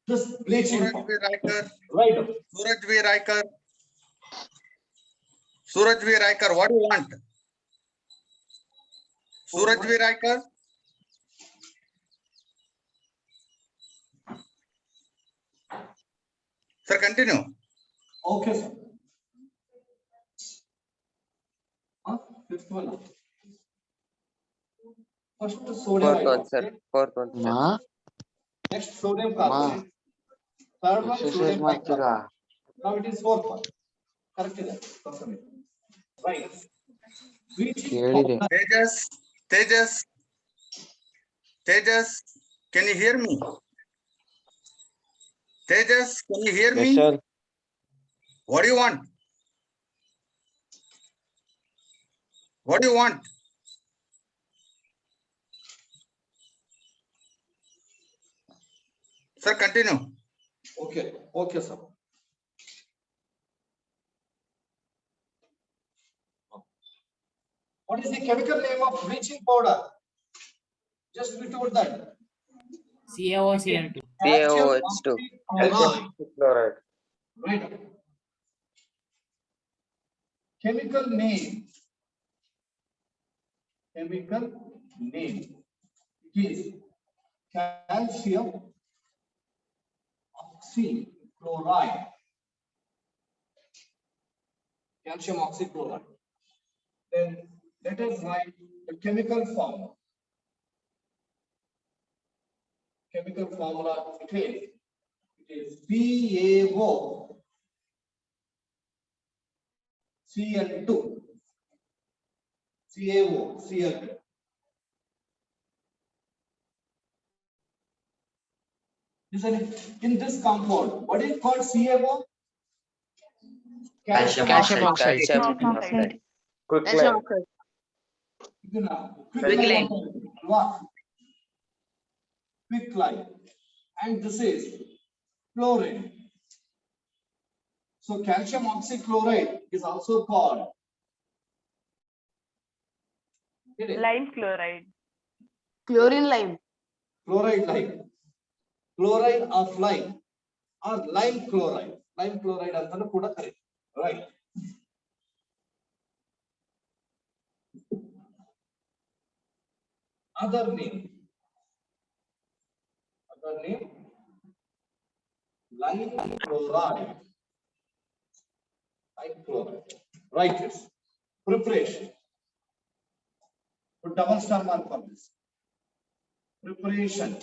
A: this bleaching
B: Suraj
A: powder.
B: V. Raikar,
A: Right.
B: Suraj V. Raikar. Suraj V. Raikar, what do you want? Suraj V. Raikar? Sir, continue.
A: Okay, sir. Fifth one. First sodium
E: Fourth one, sir.
A: hydroxide.
E: Fourth one, sir.
A: Next sodium carbonate. Third one sodium bicarbonate. Now it is fourth one. Correct is that? Right. Bleaching powder.
B: Tejas, can you hear me? Tejas, can you hear me?
G: Yes, sir.
B: What do you want? What do you want? Sir, continue.
A: Okay, okay, sir. What is the chemical name of bleaching powder? Just we told that.
H: CaOCl2.
E: CaOH2.
A: Calcium
G: Chloride.
A: right. Chemical name. Chemical name. It is calcium oxychloride. Calcium oxychloride. Then let us write the chemical formula. Chemical formula it is PaO Cl2. CaO Cl2. Listen, in this compound, what is called CaO?
C: Calcium
E: Calcium
C: oxide.
E: oxide.
G: Quick lime.
C: Quicklime.
A: Quicklime. And this is chlorine. So calcium oxychloride is also called
F: Lime chloride.
I: Chlorine lime.
A: chloride lime. Chloride of lime or lime chloride. Lime chloride antanu kuda correct. Right. Other name. Lime chloride. Lime chloride. Right. Yes. Preparation. Put double star mark on this. Preparation.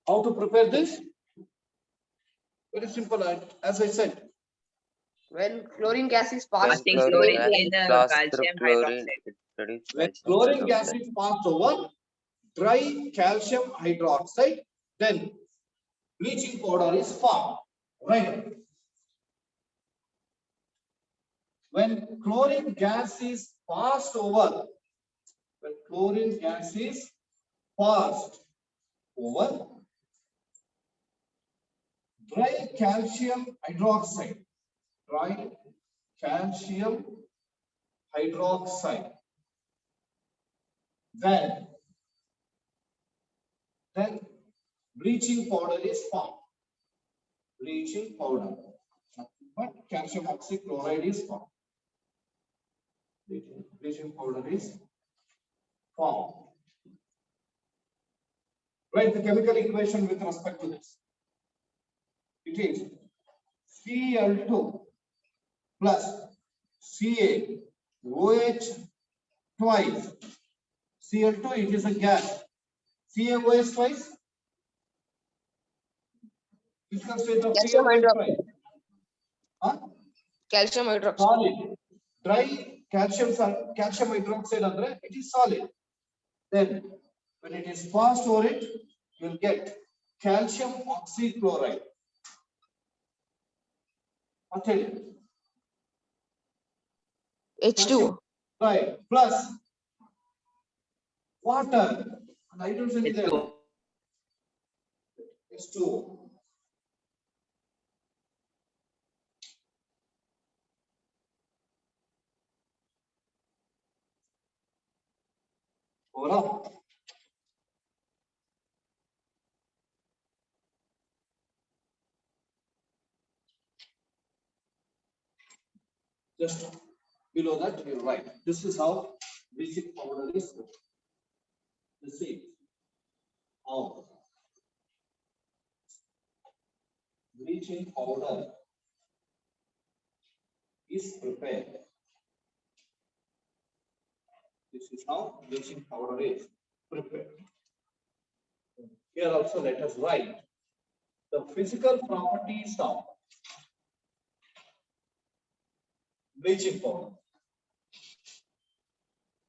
A: How to prepare this? Very simple. As I said,
I: When chlorine gas is passed,
C: Passing
E: Chlorine
C: chlorine
E: gas
C: in
E: passed
C: calcium
E: through chlorine.
C: hydroxide.
E: It produces
A: when
E: calcium
A: chlorine gas
E: hydroxide.
A: is passed over dry calcium hydroxide, then bleaching powder is formed. Right. When chlorine gas is passed over, when chlorine gas is passed over dry calcium hydroxide. Dry calcium hydroxide. Then bleaching powder is formed. Bleaching powder. But calcium oxychloride is formed. Bleaching powder is formed. Write the chemical equation with respect to this. It is Cl2 plus CaOH twice. Cl2, it is a gas. CaOH twice. Physical state of
I: Calcium
A: CaOH
I: hydroxide.
A: twice. Huh?
I: Calcium hydroxide.
A: Solid. Dry calcium hydroxide andre it is solid. Then when it is passed over it, you will get calcium oxychloride. I'll tell you.
I: H2O.
A: Right. Plus water. Hydrogen is there.
C: H2O.
A: H2O. Overall. Just below that, you write. This is how bleaching powder is. This is how bleaching powder is prepared. This is how bleaching powder is prepared. Here also let us write the physical properties of bleaching powder.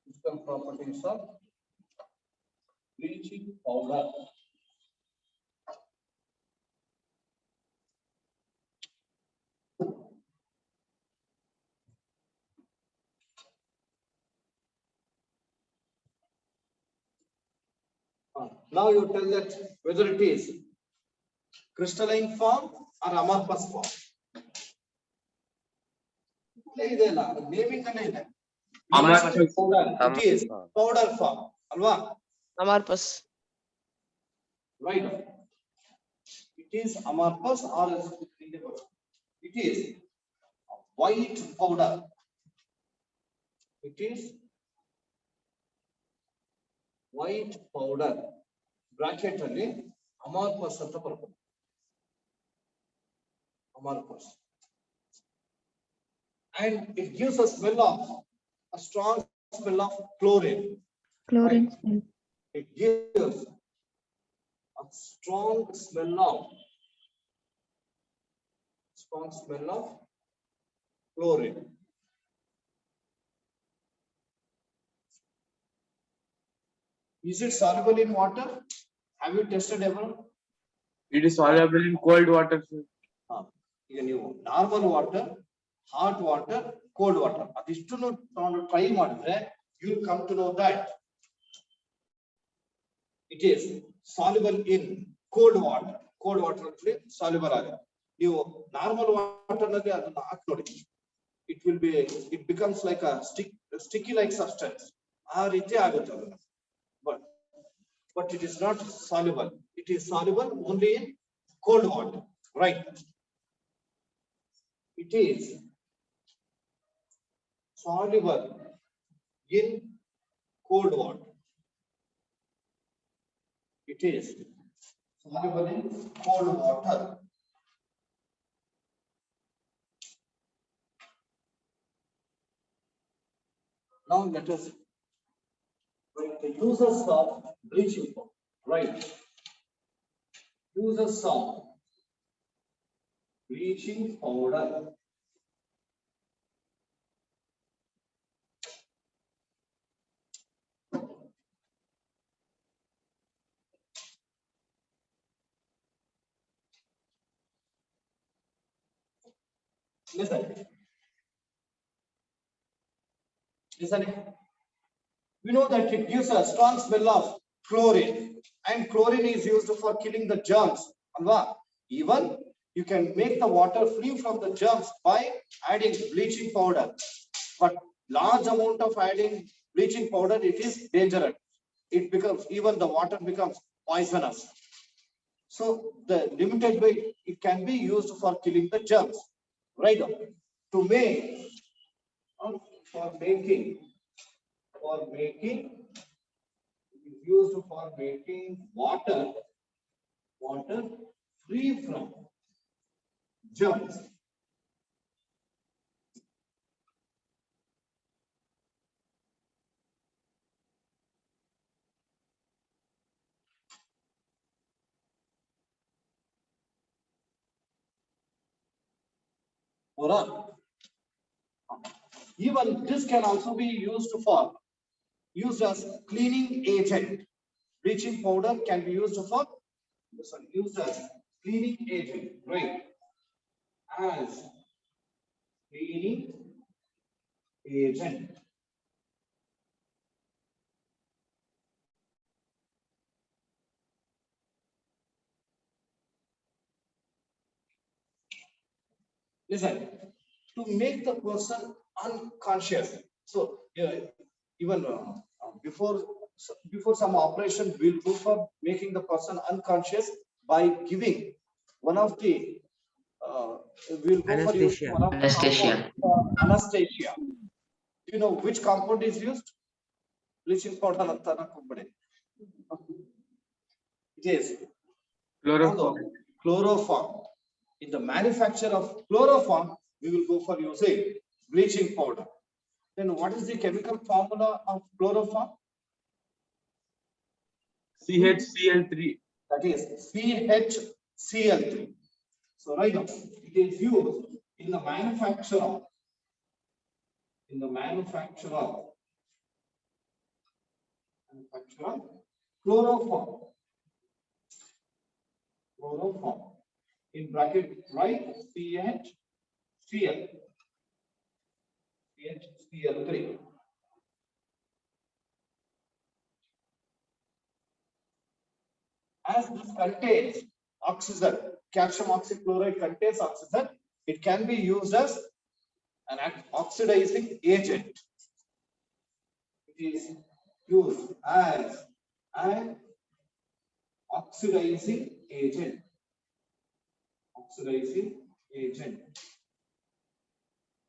A: Physical properties of bleaching powder. Now you tell that whether it is crystalline form or amorphous form. Naming
C: Amorphous.
A: powder. It is powder form. Alva?
I: Amorphous.
A: Right. It is amorphous or it is white powder. It is white powder. Bracket ಅಲ್ಲಿ amorphous ಅಂತ ಬರುತ್ತೆ. Amorphous. And it gives a smell of a strong smell of chlorine.
E: Chlorine
A: Right.
E: smell.
A: It gives a strong smell of chlorine. Is it soluble in water? Have you tested ever?
G: It is soluble in cold water, sir.
A: ಈಗ ನೀವು normal water, hot water, cold water ಅದಿಷ್ಟನ್ನು try ಮಾಡಿದ್ರೆ you come to know that it is soluble in cold water. Cold water ಅಲ್ಲಿ soluble ಆಗುತ್ತೆ. ನೀವು normal water ನಲ್ಲಿ ಅದನ್ನ ಹಾಕಿ ನೋಡಿ, it becomes like a sticky like substance. ಆ ರೀತಿ ಆಗುತ್ತೆ ಅದನ್ನ. But it is not soluble. It is soluble only in cold water, right? It is soluble in cold water. It is soluble in cold water. Now let us write the uses of bleaching powder. Right. Uses of bleaching powder. Listen. Listen. We know that it gives a strong smell of chlorine, and chlorine is used for killing the germs. Alva? Even you can make the water free from the germs by adding bleaching powder. But large amount of adding bleaching powder, it is dangerous. It becomes, even the water becomes poisonous. So the limited way it can be used for killing the germs. Right? To make, for making, it is used for making water free from germs. Even this can also be used as cleaning agent. Bleaching powder can be used as cleaning agent, right? As cleaning agent. Listen, to make the person unconscious. So even before some operation, we'll go for making the person unconscious by giving one of the we'll go for using one of the
C: Anesthesia.
A: anesthesia. Do you know which compound is used? Bleaching powder antana kumbade. It is chloroform. In the manufacture of chloroform, we will go for using bleaching powder. Then what is the chemical formula of chloroform?
G: CHCl3.
A: That is CHCl3. So right now, it is used in the manufacture of chloroform. In bracket, write CHCl3. As this contains oxygen, calcium oxychloride contains oxygen, it can be used as an oxidizing agent. It is used as an oxidizing agent.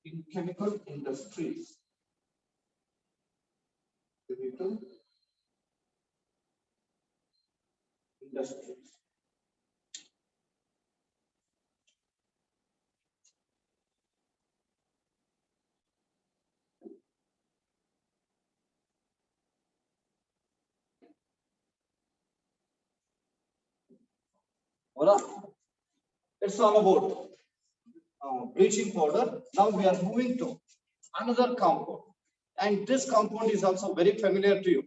A: In chemical industries. It's all about bleaching powder. Now we are moving to another compound, and this compound is also very familiar to you.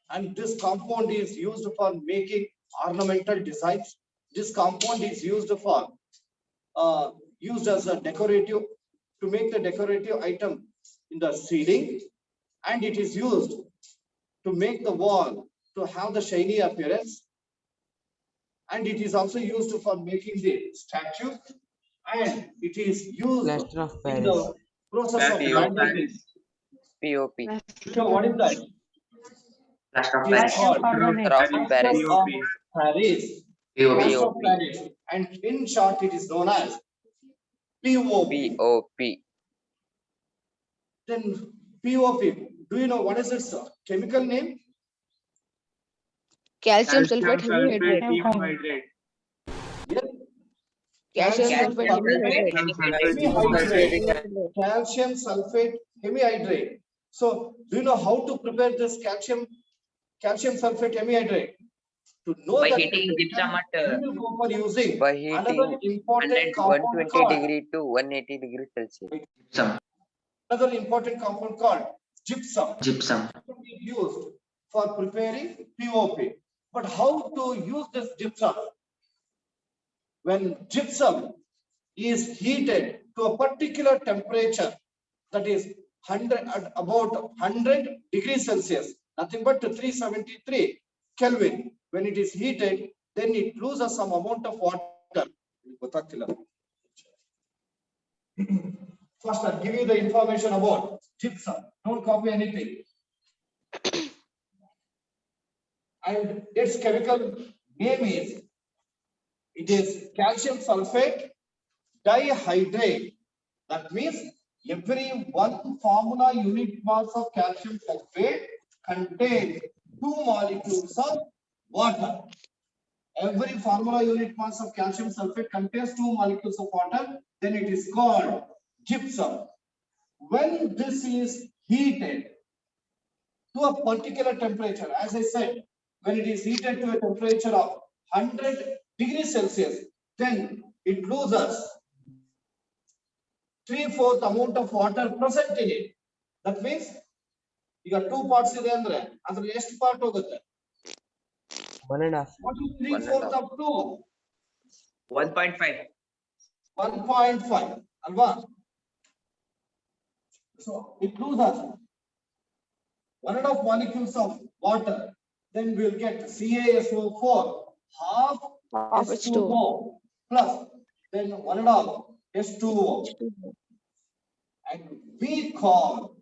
A: And this compound is used for making ornamental designs. This compound is used for used as a decorative, to make the decorative item in the ceiling, and it is used to make the wall to have the shiny appearance, and it is also used for making the statue, and it is used
E: Plaster of
A: in
E: Paris.
A: the process of binding.
E: POP.
A: So what is that?
C: Plaster of
A: It is
C: Paris.
A: called
E: Plaster of Paris.
A: plaster of Paris. Plaster of
E: POP.
A: Paris. And in short, it is known as POP.
E: POP.
A: Then POP. Do you know what is its chemical name?
I: Calcium sulfate hemihydrate.
G: hemihydrate.
A: Yes.
I: Calcium
A: Calcium
I: sulfate
A: sulfate
I: hemihydrate.
A: Calcium sulfate hemihydrate. So, do you know how to prepare this calcium sulfate hemihydrate? To know
C: By
A: that
C: heating gypsum at
A: we will go for using
E: By
A: another
E: heating
A: important compound
E: 120
A: called
E: degree to 180 degree Celsius.
C: gypsum.
A: another important compound called gypsum.
C: Gypsum.
A: Used for preparing POP. But how to use this gypsum? When gypsum is heated to a particular temperature, that is 100 at about 100 degrees Celsius, nothing but 373 Kelvin. When it is heated, then it loses some amount of water. First, I'll give you the information about gypsum. Don't copy anything. And its chemical name is, it is calcium sulfate dihydrate. That means every 1 formula unit mass of calcium sulfate contains 2 molecules of water. Every formula unit mass of calcium sulfate contains 2 molecules of water. Then it is called gypsum. When this is heated to a particular temperature, as I said, when it is heated to a temperature of 100 degrees Celsius, then it loses 3/4 amount of water present in it. That means you got 2 parts in there. And the next part hogutte.
E: 1.5.
A: What is 3/4 of 2?
C: 1.5.
A: 1.5. Alva. So it loses 1.5 molecules of water. Then we will get CaSO4 half
I: Half H2O.
A: H2O plus then 1.5 H2O. And we call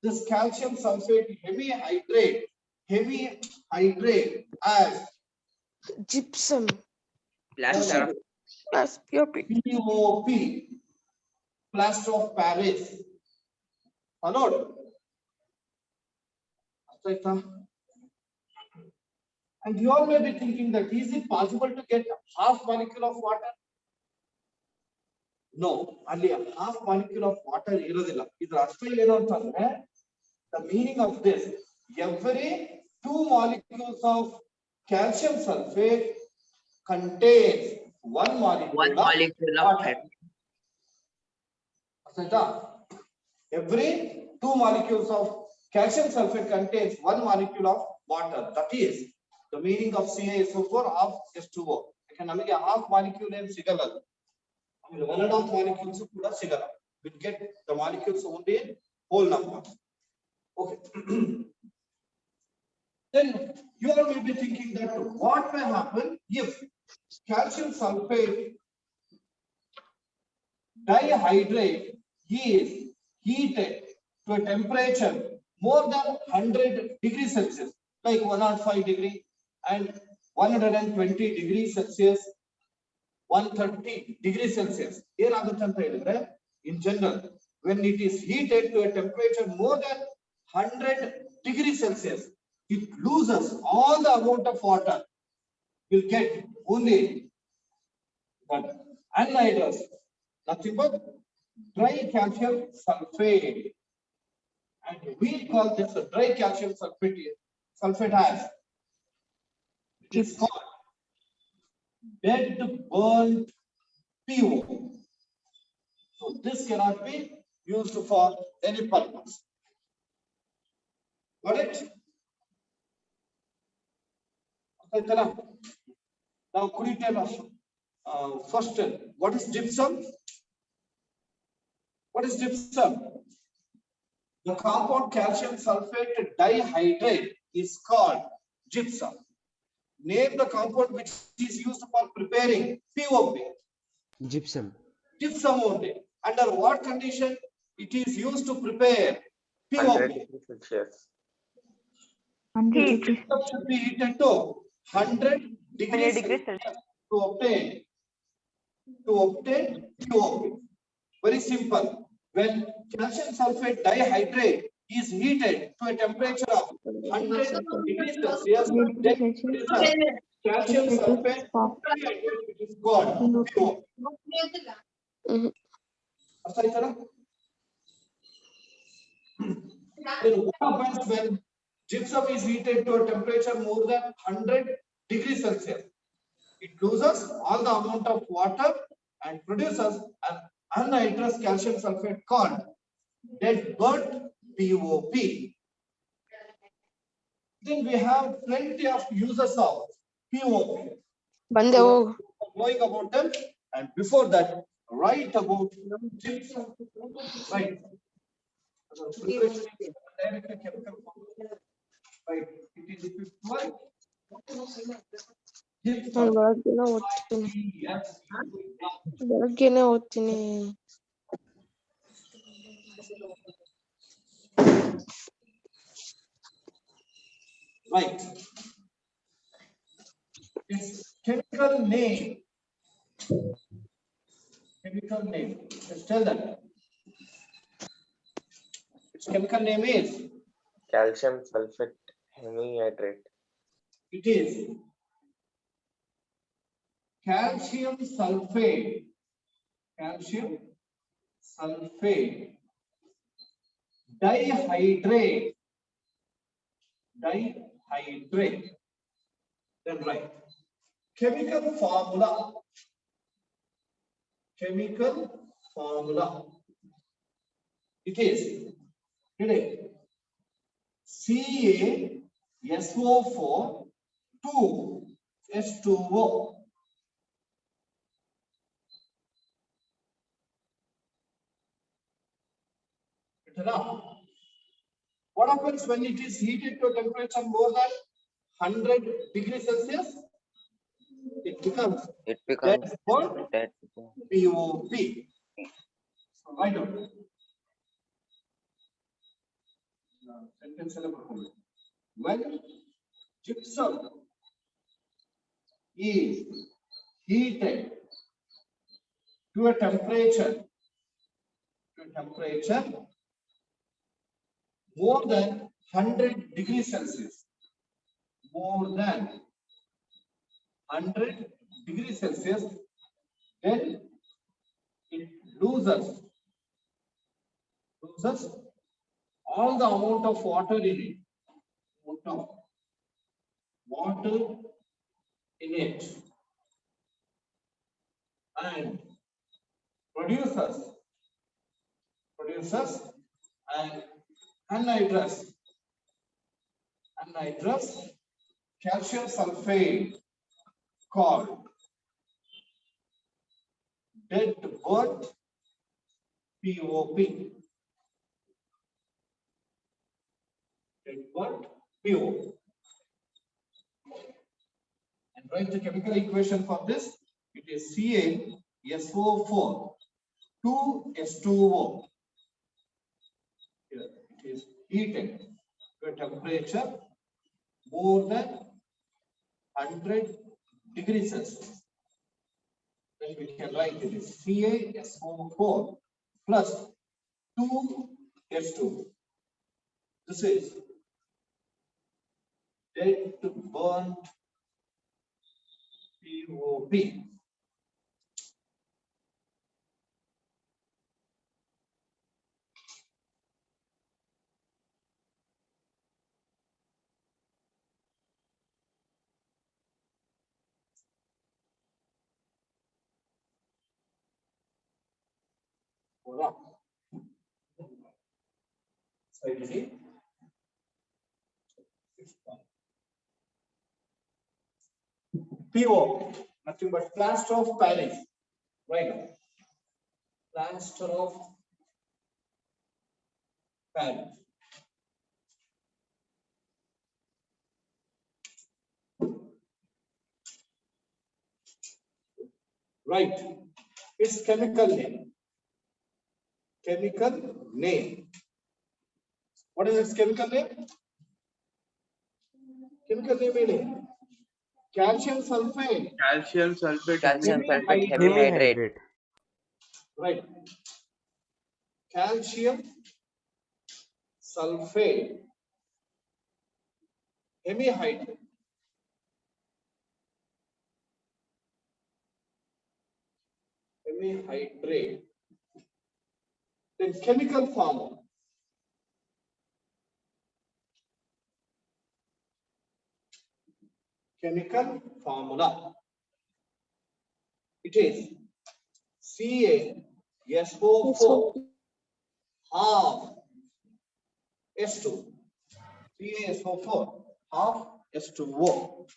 A: this calcium sulfate hemihydrate as
I: Gypsum.
C: Plaster of
I: Plus POP.
A: POP, plaster of Paris. Followed? And you all may be thinking that is it possible to get half molecule of water? No, only a half molecule of water irodilla. The meaning of this, every 2 molecules of calcium sulfate contains 1 molecule,
C: 1 molecule of
A: water. Every 2 molecules of calcium sulfate contains 1 molecule of water. That is the meaning of CaSO4 of H2O. Nಮಗೆ half molecule name sigala. 1.5 molecules kuda sigala. We get the molecules only in whole number. Okay. Then you all will be thinking that what may happen if calcium sulfate dihydrate is heated to a temperature more than 100 degrees Celsius, like 105 degree and 120 degrees Celsius, 130 degrees Celsius. In general, when it is heated to a temperature more than 100 degrees Celsius, it loses all the amount of water. Will get only that anhydrous, nothing but dry calcium sulfate. And we call this a dry calcium sulfate as it is called dead burnt PO. So this cannot be used for any purpose. Got it? Okay, now could you tell us first what is gypsum? What is gypsum? The compound calcium sulfate dihydrate is called gypsum. Name the compound which is used for preparing POP.
J: Gypsum.
A: Gypsum only. Under what condition it is used to prepare POP?
D: 100 degrees Celsius.
F: Heat.
A: Gypsum should be heated to 100 degrees
F: Celsius.
A: Celsius to obtain POP. Very simple. When calcium sulfate dihydrate is heated to a temperature of 100 degrees Celsius, then calcium sulfate dihydrate is called POP. Then what happens when gypsum is heated to a temperature more than 100 degrees Celsius? It loses all the amount of water and produces an anhydrous calcium sulfate called dead burnt POP. Then we have plenty of uses of POP. Knowing about them, and before that, write about gypsum. Right. Right. It is equal.
I: ನಾನು ಬೆಳಗ್ಗೆನೆ ಓದ್ತೀನಿ.
A: Right. Its chemical name. Chemical name. Let's tell that. Its chemical name is.
D: Calcium sulfate hemihydrate.
A: It is calcium sulfate. Calcium sulfate dihydrate. Dihydrate. Then right. Chemical formula. Chemical formula. It is today CaSO4 2H2O. What happens when it is heated to a temperature more than 100 degrees Celsius? It becomes
D: It becomes
A: dead bond
D: dead.
A: POP. So write down. Sentence when gypsum is heated to a temperature more than 100 degrees Celsius, more than 100 degrees Celsius, then it loses all the amount of water in it. And produces an anhydrous calcium sulfate called dead bond POP. Dead bond POP. And write the chemical equation for this. It is CaSO4 2H2O. Here it is heated to a temperature more than 100 degrees Celsius. Then we can write it is CaSO4 plus 2H2O. This is dead burnt POP. So you see, PO, nothing but plaster of Paris, right? Plaster of Paris. Right. Its chemical name. What is its chemical name? Chemical name meaning calcium sulfate.
G: Calcium sulfate.
D: Calcium sulfate hemihydrate.
A: Right. Calcium sulfate hemihydrate. Then chemical formula. It is CaSO4 half H2. CaSO4 half H2O.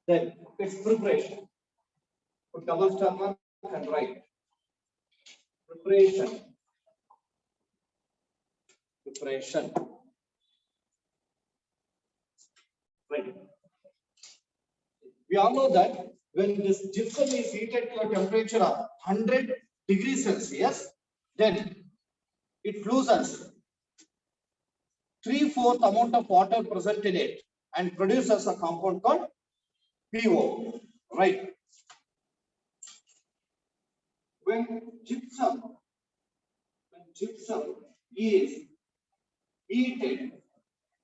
A: Then its preparation. Put double star mark and write. Preparation. Preparation. Right. We all know that when this gypsum is heated to a temperature of 100 degrees Celsius, then it loses 3/4 amount of water present in it and produces a compound called PO. Right. When gypsum is heated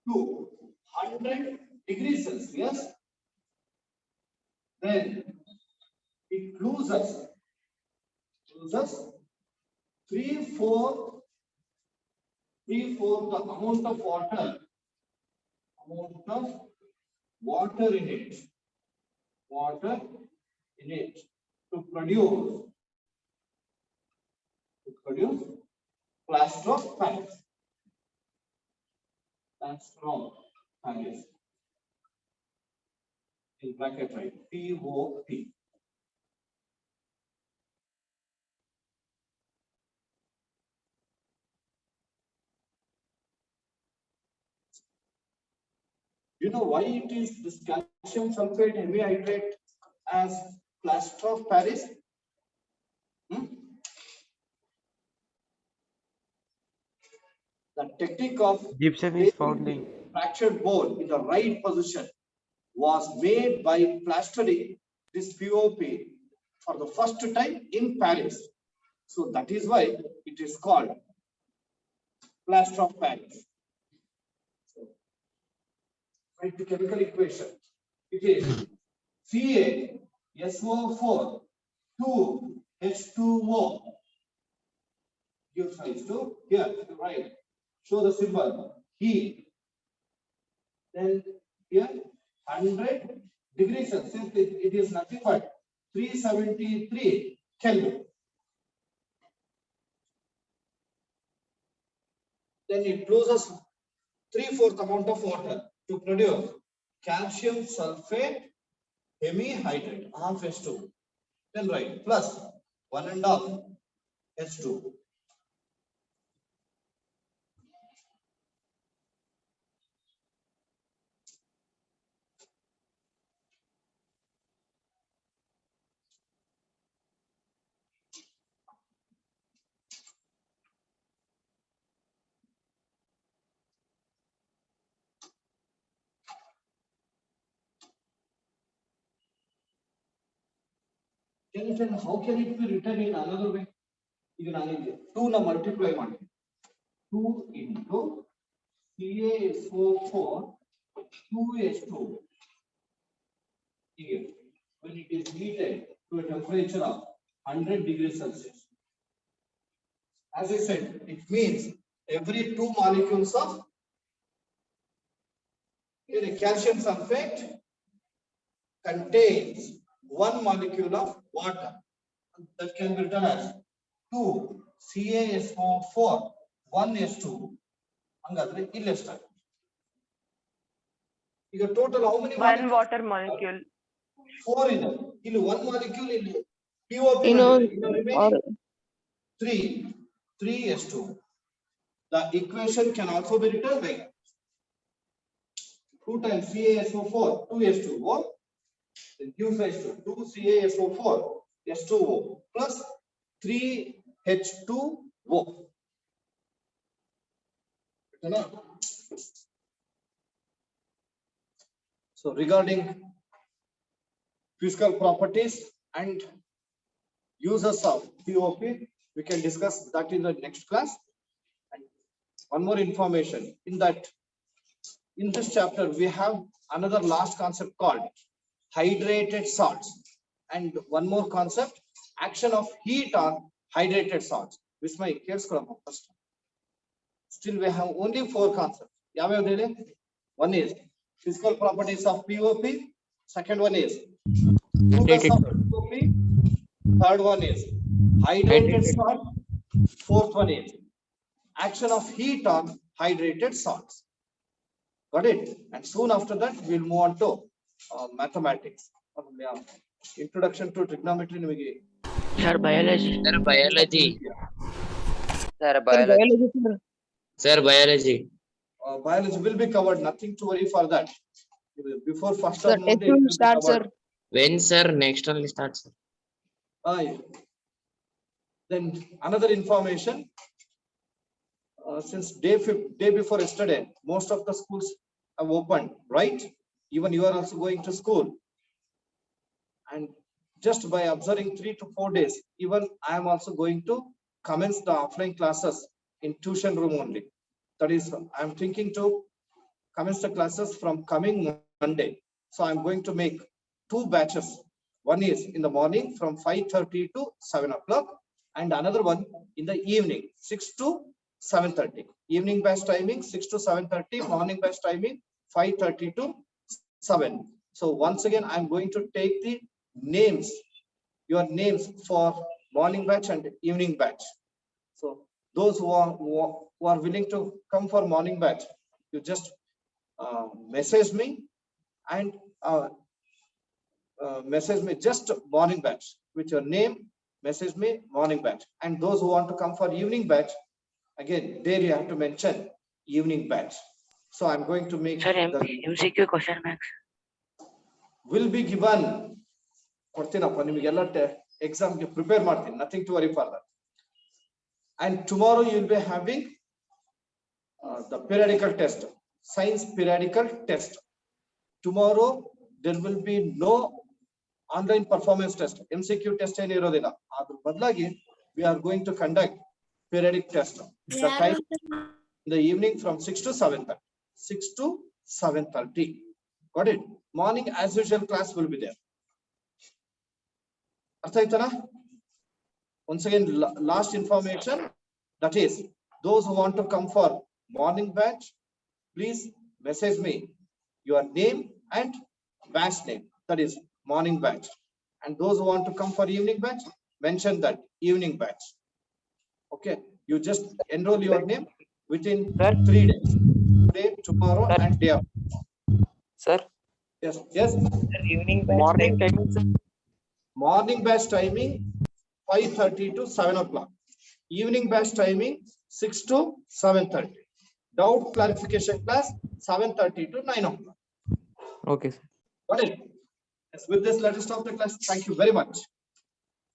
A: to 100 degrees Celsius, then it loses 3/4 the amount of water in it to produce plaster of Paris. In bracket, right? POP. You know why it is this calcium sulfate hemihydrate as plaster of Paris? The technique of
E: Gypsum is found in
A: fractured bone in the right position was made by plastering this POP for the first time in Paris. So that is why it is called plaster of Paris. So, write the chemical equation. It is CaSO4 2H2O gives rise to here, right? Show the symbol heat. Then here 100 degrees Celsius, it is nothing but 373 Kelvin. Then it loses 3/4 amount of water to produce calcium sulfate hemihydrate, half H2. Then write plus 1.5 H2. Can you tell me how can it be written in another way? Even 2 na multiply 1. 2 into CaSO4 2H2. Here, when it is heated to a temperature of 100 degrees Celsius. As I said, it means every 2 molecules of calcium sulfate contains 1 molecule of water. That can be written as 2 CaSO4 1H2. Hangadre ille start. ಈಗ total how many
F: One water molecule.
A: 4 ಇದೆ. ಇಲ್ಲಿ 1 molecule ಇಲ್ಲಿ POP
I: or
A: 3H2. The equation can also be written like 2 times CaSO4 2H2O. It gives rise to 2 CaSO4 H2O plus 3H2O. So regarding physical properties and uses of POP, we can discuss that in the next class. And one more information in that, in this chapter, we have another last concept called hydrated salts, and one more concept, action of heat on hydrated salts. Vismay, here's first. Still, we have only 4 concepts. One is physical properties of POP. Second one is uses of POP. Third one is hydrated salt. Fourth one is action of heat on hydrated salts. Got it? And soon after that, we'll move on to mathematics. Introduction to trigonometry ನಿಮಗೆ
H: Sir, biology.
C: Sir, biology.
D: Sir, biology.
C: Sir, biology.
A: Biology will be covered, nothing to worry for that. Before first
I: Sir,
A: of Monday,
I: test will start, sir.
C: When, sir? Next only starts. Sir.
A: Yeah. Then another information, since day before yesterday, most of the schools have opened, right? Even you are also going to school. And just by observing 3 to 4 days, even I am also going to commence the offline classes in tuition room only. That is, I am thinking to commence the classes from coming Monday. So I am going to make 2 batches. One is in the morning from 5:30 to 7 o'clock, and another one in the evening 6 to 7:30. Evening batch timing 6 to 7:30, morning batch timing 5:30 to 7. So once again, I am going to take the names, your names for morning batch and evening batch. So those who are willing to come for morning batch, you just message me and message me just morning batch with your name, message me morning batch. And those who want to come for evening batch, again there you have to mention evening batch. So I'm going to make
H: Sir,
A: the
H: MCQ question banks.
A: will be given. ಕೊಡ್ತೀನಪ್ಪ ನಿಮಗೆಲ್ಲ ಎಕ್ಸಾಮ್ಗೆ prepare ಮಾಡ್ತೀನಿ, nothing to worry for that. And tomorrow you will be having the periodical test, science periodical test. Tomorrow there will be no online performance test, MCQ test ಏನು ಇರೋದಿಲ್ಲ. ಅದ್ರ ಬದಲಾಗಿ we are going to conduct periodic test. The time in the evening from 6 to 7:30. 6 to 7:30. Got it? Morning as usual class will be there. ಅರ್ಥ ಆಯ್ತಲ್ಲ? Once again, last information, that is, those who want to come for morning batch, please message me your name and batch name, that is morning batch. And those who want to come for evening batch, mention that evening batch. Okay, you just enroll your name within 3 days, today, tomorrow, and day after.
D: Sir,
A: Yes, yes.
D: evening morning timing.
A: Morning batch timing 5:30 to 7 o'clock. Evening batch timing 6 to 7:30. Doubt clarification class 7:30 to 9 o'clock.
E: Okay, sir.
A: Got it? Yes, with this, let us stop the class. Thank you very much.